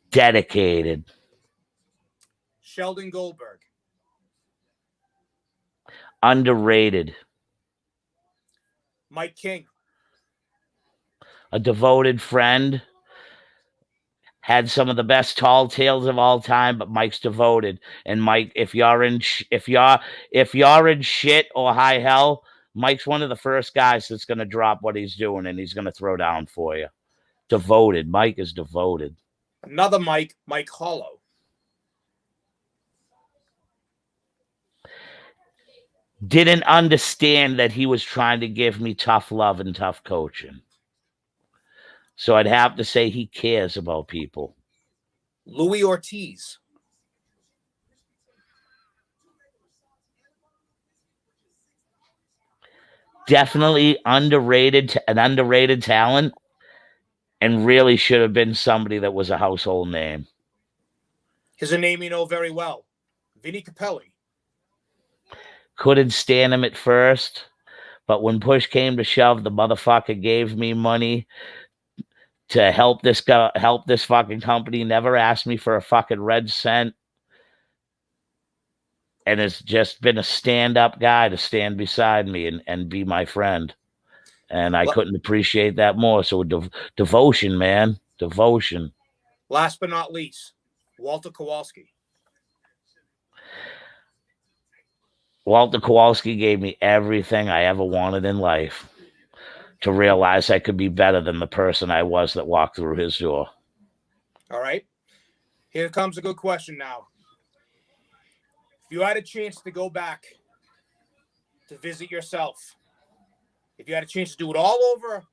Speaker 2: Dedicated.
Speaker 1: Sheldon Goldberg.
Speaker 2: Underrated.
Speaker 1: Mike King.
Speaker 2: A devoted friend. Had some of the best tall tales of all time, but Mike's devoted. And Mike, if you're in shit or high hell, Mike's one of the first guys that's going to drop what he's doing, and he's going to throw down for you. Devoted. Mike is devoted.
Speaker 1: Another Mike Hollow.
Speaker 2: Didn't understand that he was trying to give me tough love and tough coaching. So I'd have to say he cares about people.
Speaker 1: Louis Ortiz.
Speaker 2: Definitely an underrated talent, and really should have been somebody that was a household name.
Speaker 1: Here's a name you know very well. Vinne CaPelie.
Speaker 2: Couldn't stand him at first, but when push came to shove, the motherfucker gave me money to help this fucking company. Never asked me for a fucking red cent. And has just been a stand-up guy to stand beside me and be my friend. And I couldn't appreciate that more. So devotion, man. Devotion.
Speaker 1: Last but not least, Walter Kowalski.
Speaker 2: Walter Kowalski gave me everything I ever wanted in life, to realize I could be better than the person I was that walked through his door.
Speaker 1: All right. Here comes a good question now. If you had a chance to go back to visit yourself, if you had a chance to do it all over,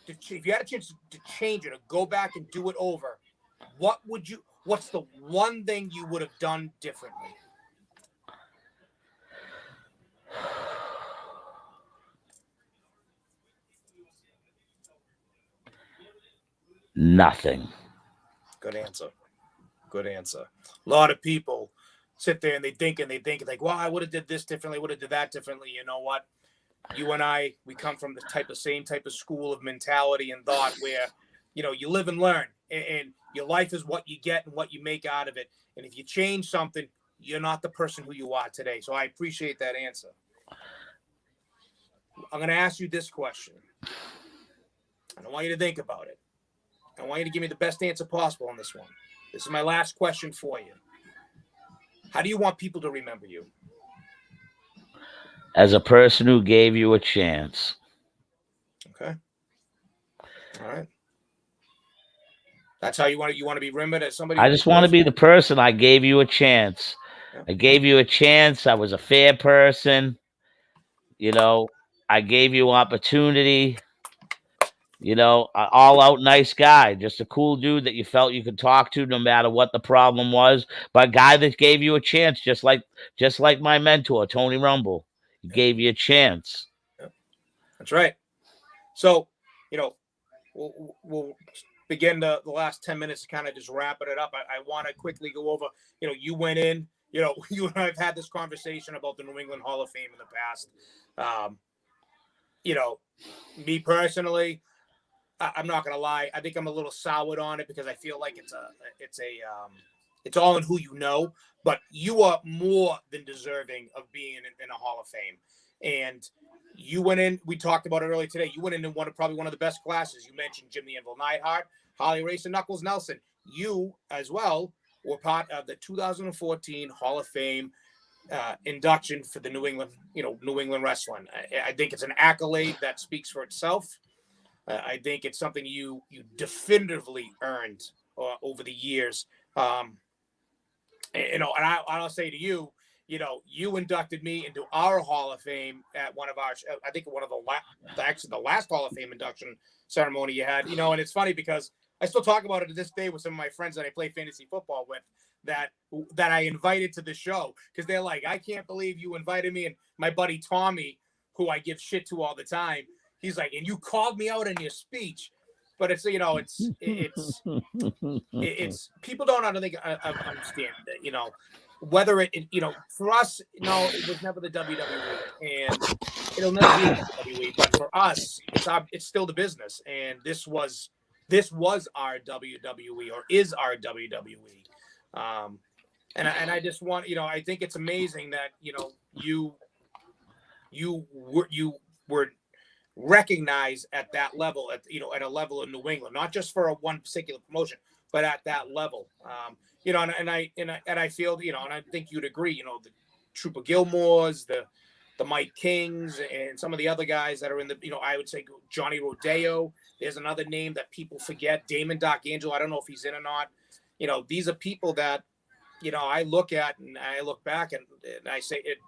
Speaker 1: if you had a chance to change it or go back and do it over, what's the one thing you would have done differently?
Speaker 2: Nothing.
Speaker 1: Good answer. Good answer. A lot of people sit there and they think like, well, I would have did this differently, would have did that differently. You know what? You and I, we come from the same type of school of mentality and thought where, you live and learn, and your life is what you get and what you make out of it. And if you change something, you're not the person who you are today. So I appreciate that answer. I'm going to ask you this question. I don't want you to think about it. I want you to give me the best answer possible on this one. This is my last question for you. How do you want people to remember you?
Speaker 2: As a person who gave you a chance.
Speaker 1: Okay. All right. That's how you want to be remembered, as somebody.
Speaker 2: I just want to be the person. I gave you a chance. Yeah. I gave you a chance. I was a fair person. I gave you opportunity. An all-out nice guy, just a cool dude that you felt you could talk to no matter what the problem was. But a guy that gave you a chance, just like my mentor, Tony Rumble. He gave you a chance.
Speaker 1: That's right. So, we'll begin the last 10 minutes, kind of just wrapping it up. I want to quickly go over, you went in, you and I have had this conversation about the New England Hall of Fame in the past. Me personally, I'm not going to lie. I think I'm a little soured on it because I feel like it's all in who you know, but you are more than deserving of being in a Hall of Fame. And you went in, we talked about it earlier today. You went in probably one of the best classes. You mentioned Jim the Anvil Neidhart, Harley Race, and Knuckles Nelson. You as well were part of the 2014 Hall of Fame induction for the New England wrestling. I think it's an accolade that speaks for itself. I think it's something you definitively earned over the years. And I'll say to you, you inducted me into our Hall of Fame at one of the last Hall of Fame induction ceremony you had, and it's funny because I still talk about it to this day with some of my friends that I play fantasy football with that I invited to the show, because they're like, I can't believe you invited me. And my buddy Tommy, who I give shit to all the time, he's like, and you called me out in your speech. But it's people don't understand that, whether it for us, it was never the WWE, and it'll never be the WWE. But for us, it's still the business, and this was our WWE, or is our WWE. And I just want, I think it's amazing that you were recognized at that level, at a level in New England, not just for one particular promotion, but at that level. And I feel, and I think you'd agree, the Trooper Gilmores, the Mike Kings, and some of the other guys that are in the, I would say Johnny Rodeo. There's another name that people forget, Damon Doc Angelo. I don't know if he's in or not. These are people that, I look at and I look back and I say it.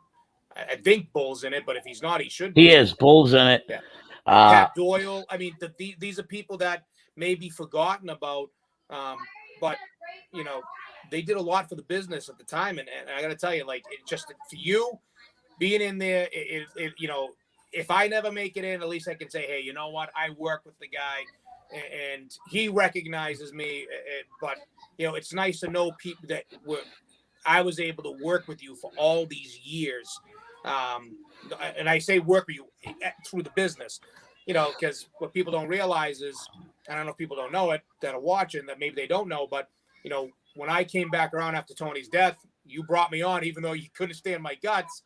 Speaker 1: I think Bull's in it, but if he's not, he should be.
Speaker 2: He is. Bull's in it.
Speaker 1: Yeah. Pat Doyle. I mean, these are people that may be forgotten about, but they did a lot for the business at the time. And I got to tell you, like, it just for you being in there, if I never make it in, at least I can say, hey, you know what? I work with the guy, and he recognizes me. But it's nice to know people that I was able to work with you for all these years. And I say work with you through the business, because what people don't realize is, I don't know if people don't know it that are watching, that maybe they don't know, but when I came back around after Tony's death, you brought me on, even though you couldn't stand my guts.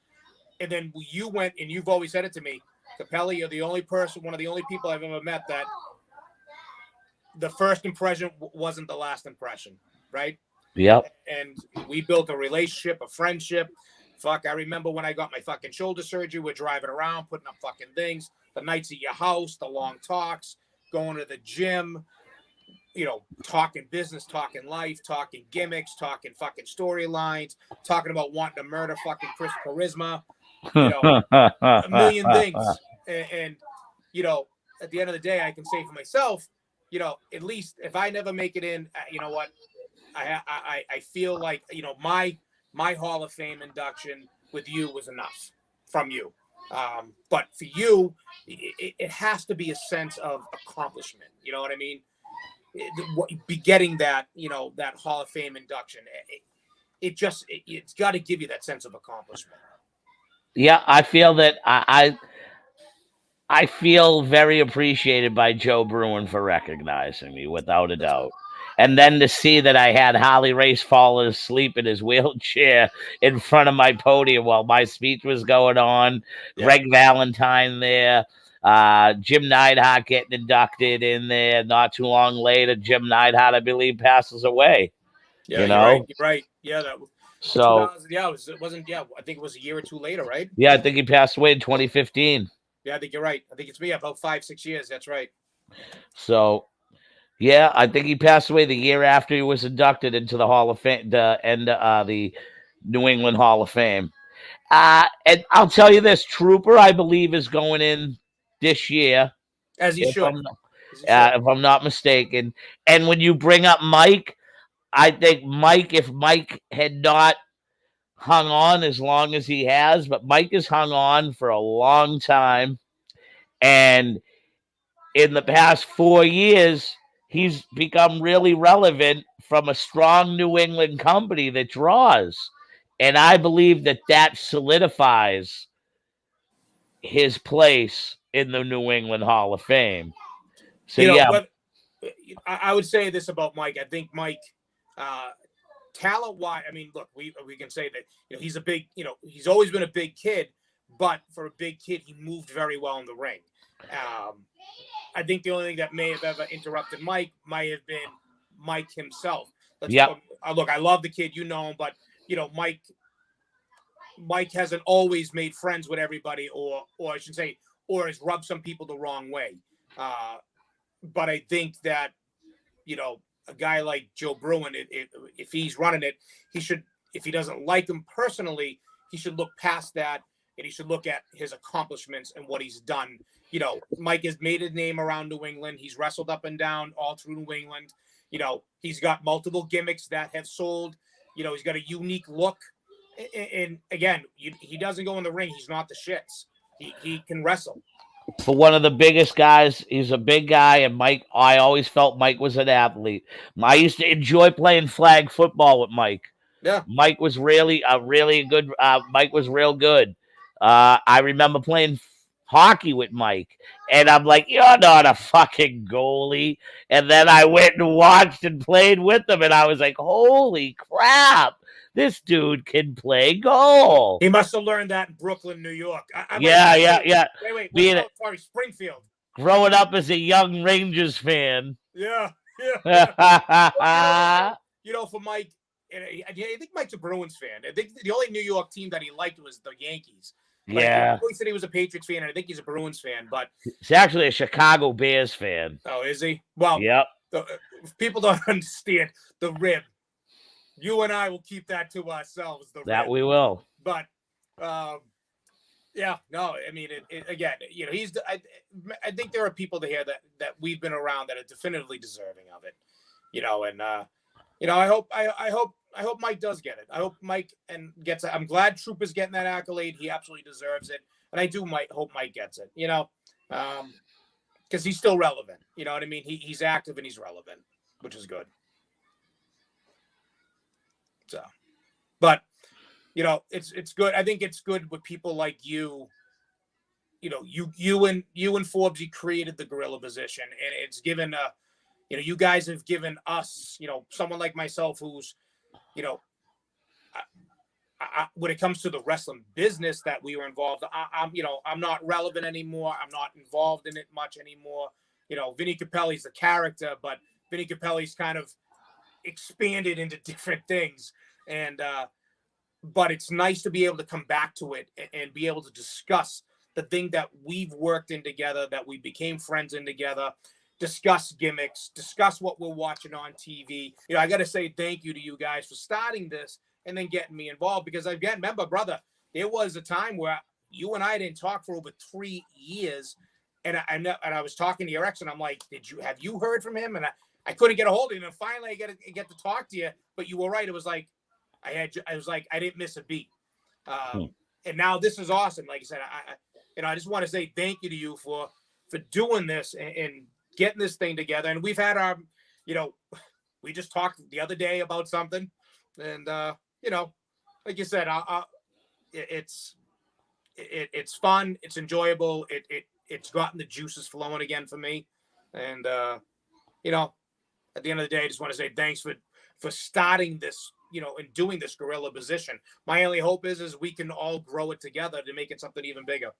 Speaker 1: And then you went, and you've always said it to me, CaPelie, you're the only person, one of the only people I've ever met that the first impression wasn't the last impression, right?
Speaker 2: Yep.
Speaker 1: And we built a relationship, a friendship. Fuck, I remember when I got my fucking shoulder surgery, we're driving around, putting up fucking things, the nights at your house, the long talks, going to the gym, talking business, talking life, talking gimmicks, talking fucking storylines, talking about wanting to murder fucking Chris Charisma, a million things. And at the end of the day, I can say for myself, at least if I never make it in, you know what, I feel like, my Hall of Fame induction with you was enough from you. But for you, it has to be a sense of accomplishment. You know what I mean? Be getting that, that Hall of Fame induction. it's got to give you that sense of accomplishment.
Speaker 2: Yeah, I feel that I feel very appreciated by Joe Bruin for recognizing me, without a doubt. And then to see that I had Harley Race fall asleep in his wheelchair in front of my podium while my speech was going on, Greg Valentine there, Jim Neidhart getting inducted in there. Not too long later, Jim Neidhart, I believe, passes away.
Speaker 1: Yeah,
Speaker 2: You
Speaker 1: you're
Speaker 2: know,
Speaker 1: right. You're right. Yeah, that
Speaker 2: so
Speaker 1: 2000. Yeah, it wasn't. Yeah, I think it was a year or two later, right?
Speaker 2: yeah, I think he passed away in 2015.
Speaker 1: Yeah, I think you're right. I think it's me about 5-6 years. That's right.
Speaker 2: So yeah, I think he passed away the year after he was inducted into the Hall of Fame, the New England Hall of Fame. And I'll tell you this, Trooper, I believe, is going in this year,
Speaker 1: As he
Speaker 2: if
Speaker 1: should.
Speaker 2: I'm
Speaker 1: As he should.
Speaker 2: if I'm not mistaken. And when you bring up Mike, I think Mike, if Mike had not hung on as long as he has, but Mike has hung on for a long time, and in the past 4 years, he's become really relevant from a strong New England company that draws. And I believe that that solidifies his place in the New England Hall of Fame. So,
Speaker 1: You know
Speaker 2: yeah.
Speaker 1: what? I would say this about Mike. I think Mike, talent wise, I mean, look, we can say that he's a big, he's always been a big kid, but for a big kid, he moved very well in the ring. I think the only thing that may have ever interrupted Mike might have been Mike himself.
Speaker 2: Yep.
Speaker 1: Look, I love the kid, him, but Mike hasn't always made friends with everybody, or I should say, or has rubbed some people the wrong way. But I think that a guy like Joe Bruin, if he's running it, he should. If he doesn't like him personally, he should look past that and he should look at his accomplishments and what he's done. Mike has made his name around New England. He's wrestled up and down all through New England. He's got multiple gimmicks that have sold. He's got a unique look. And again, he doesn't go in the ring. He's not the shits. He can wrestle.
Speaker 2: For one of the biggest guys, he's a big guy, and Mike, I always felt Mike was an athlete. I used to enjoy playing flag football with Mike.
Speaker 1: Yeah.
Speaker 2: Mike was really good. Mike was real good. I remember playing hockey with Mike, and I'm like, you're not a fucking goalie. And then I went and watched and played with him, and I was like, holy crap, this dude can play goal.
Speaker 1: He must have learned that in Brooklyn, New York.
Speaker 2: Yeah.
Speaker 1: Wait. Sorry, Springfield.
Speaker 2: Growing up as a young Rangers fan.
Speaker 1: Yeah. For Mike, I think Mike's a Bruins fan. I think the only New York team that he liked was the Yankees. But
Speaker 2: yeah.
Speaker 1: He always said he was a Patriots fan, and I think he's a Bruins fan. But
Speaker 2: he's actually a Chicago Bears fan.
Speaker 1: Oh, is he? Well,
Speaker 2: yep.
Speaker 1: People don't understand the rib. You and I will keep that to ourselves.
Speaker 2: That we will.
Speaker 1: But, yeah, no, I mean, again, I think there are people here that we've been around that are definitively deserving of it, and I hope Mike does get it. I hope Mike gets it. I'm glad Troop is getting that accolade. He absolutely deserves it, and I hope Mike gets it. Because he's still relevant. You know what I mean? He's active and he's relevant, which is good. So, but it's good. I think it's good with people like you. You and Forbesy created the gorilla position, and it's given you guys have given us, someone like myself who's, when it comes to the wrestling business that we were involved, I'm not relevant anymore. I'm not involved in it much anymore. Vinne CaPelie's the character, but Vinne CaPelie's kind of expanded into different things. And, but it's nice to be able to come back to it and be able to discuss the thing that we've worked in together, that we became friends in together, discuss gimmicks, discuss what we're watching on TV. I got to say thank you to you guys for starting this and then getting me involved, because again, remember, brother, there was a time where you and I didn't talk for over 3 years. And I was talking to your ex and I'm like, have you heard from him? And I couldn't get a hold of him. And finally I get to talk to you, but you were right. It was like, I didn't miss a beat. And now this is awesome. Like I said, I just want to say thank you to you for doing this and getting this thing together. And we've had our, we just talked the other day about something, and like you said, it's fun, it's enjoyable, it's gotten the juices flowing again for me, and at the end of the day, I just want to say thanks for starting this, and doing this guerrilla position. My only hope is we can all grow it together to make it something even bigger.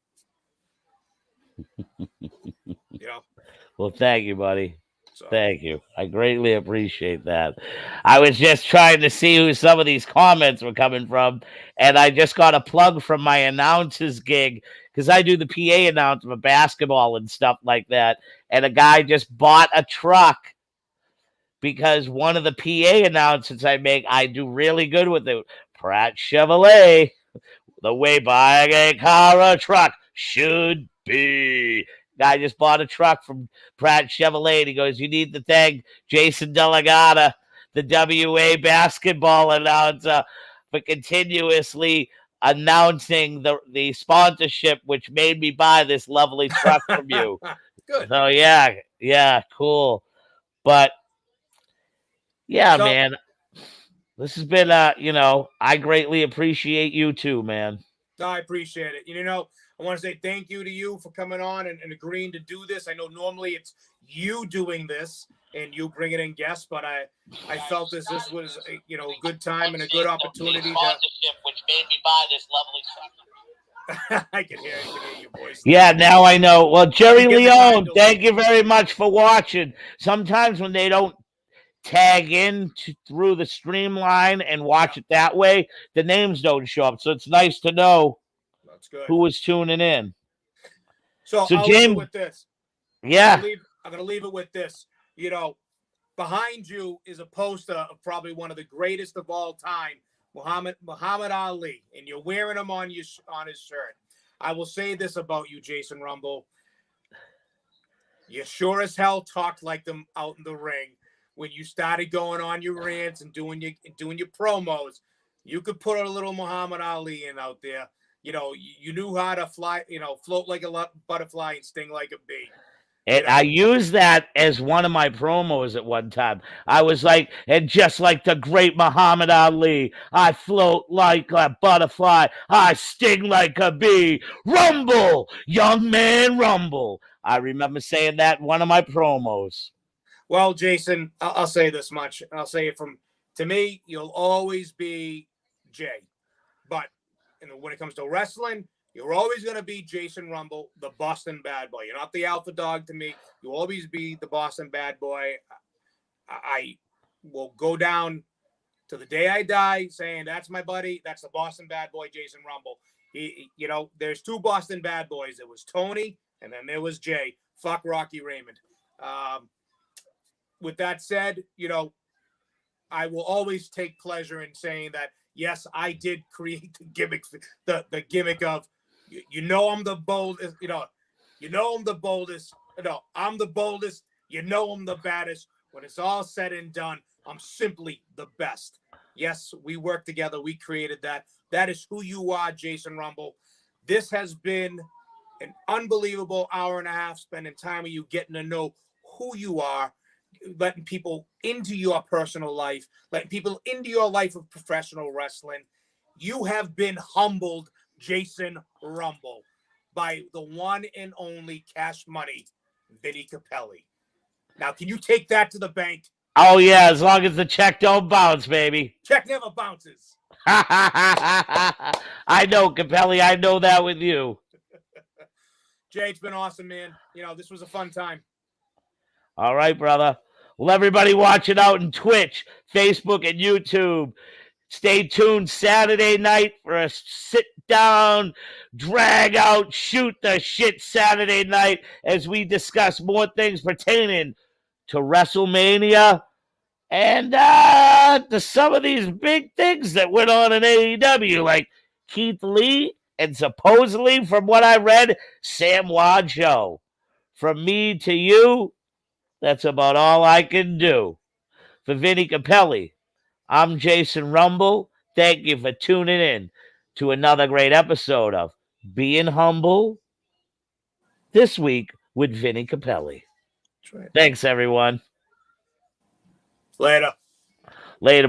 Speaker 2: Well, thank you, buddy.
Speaker 1: So.
Speaker 2: Thank you. I greatly appreciate that. I was just trying to see who some of these comments were coming from, and I just got a plug from my announcer's gig because I do the PA announcement, basketball and stuff like that. And a guy just bought a truck because one of the PA announcements I do really good with it. Pratt Chevrolet, the way buying a car or truck should be. Guy just bought a truck from Pratt Chevrolet, and he goes, "You need to thank Jason Delegata, the WA basketball announcer, for continuously announcing the sponsorship, which made me buy this lovely truck from you."
Speaker 1: Good.
Speaker 2: So yeah, cool. But yeah, man, this has been I greatly appreciate you too, man.
Speaker 1: I appreciate it. I want to say thank you to you for coming on and agreeing to do this. I know normally it's you doing this and you bringing in guests, but I felt this was a good time and a good opportunity to.
Speaker 2: Which made me buy this lovely
Speaker 1: I can hear your voice.
Speaker 2: Yeah, now I know. Well, Jerry Leone, thank you very much for watching. Sometimes when they don't tag in through the streamline and watch it that way, the names don't show up. So it's nice to know who was tuning in.
Speaker 1: So I'll
Speaker 2: James,
Speaker 1: leave it with this.
Speaker 2: Yeah.
Speaker 1: I'm going to leave it with this. Behind you is a poster of probably one of the greatest of all time, Muhammad Ali, and you're wearing him on his shirt. I will say this about you, Jason Rumble. You sure as hell talked like them out in the ring. When you started going on your rants and doing your promos, you could put a little Muhammad Ali in out there. You knew how to fly, float like a butterfly and sting like a bee.
Speaker 2: And I used that as one of my promos at one time. I was like, and just like the great Muhammad Ali, I float like a butterfly, I sting like a bee. Rumble, young man, rumble. I remember saying that in one of my promos.
Speaker 1: Well, Jason, I'll say this much. I'll say it to me, you'll always be Jay. But when it comes to wrestling, you're always going to be Jason Rumble, the Boston bad boy. You're not the alpha dog to me. You'll always be the Boston bad boy. I will go down to the day I die saying that's my buddy. That's the Boston bad boy, Jason Rumble. There's two Boston bad boys. There was Tony, and then there was Jay. Fuck Rocky Raymond. With that said, I will always take pleasure in saying that, yes, I did create the gimmick, the gimmick of, I'm the boldest, I'm the boldest. No, I'm the boldest. I'm the baddest. When it's all said and done, I'm simply the best. Yes, we worked together. We created that. That is who you are, Jason Rumble. This has been an unbelievable hour and a half spending time with you, getting to know who you are, letting people into your personal life, letting people into your life of professional wrestling. You have been humbled, Jason Rumble, by the one and only Cash Money, Vinne CaPelie. Now, can you take that to the bank?
Speaker 2: Oh, yeah, as long as the check don't bounce, baby.
Speaker 1: Check never bounces.
Speaker 2: I know, CaPelie. I know that with you.
Speaker 1: Jay, it's been awesome, man. This was a fun time.
Speaker 2: All right, brother. Well, everybody watching out in Twitch, Facebook, and YouTube. Stay tuned Saturday night for a sit-down, drag-out, shoot the shit Saturday night as we discuss more things pertaining to WrestleMania and to some of these big things that went on in AEW, like Keith Lee and supposedly, from what I read, Sam Joe. From me to you, that's about all I can do. For Vinne CaPelie, I'm Jason Rumble. Thank you for tuning in to another great episode of Being Humble this week with Vinne CaPelie. Right. Thanks, everyone.
Speaker 1: Later.
Speaker 2: Later.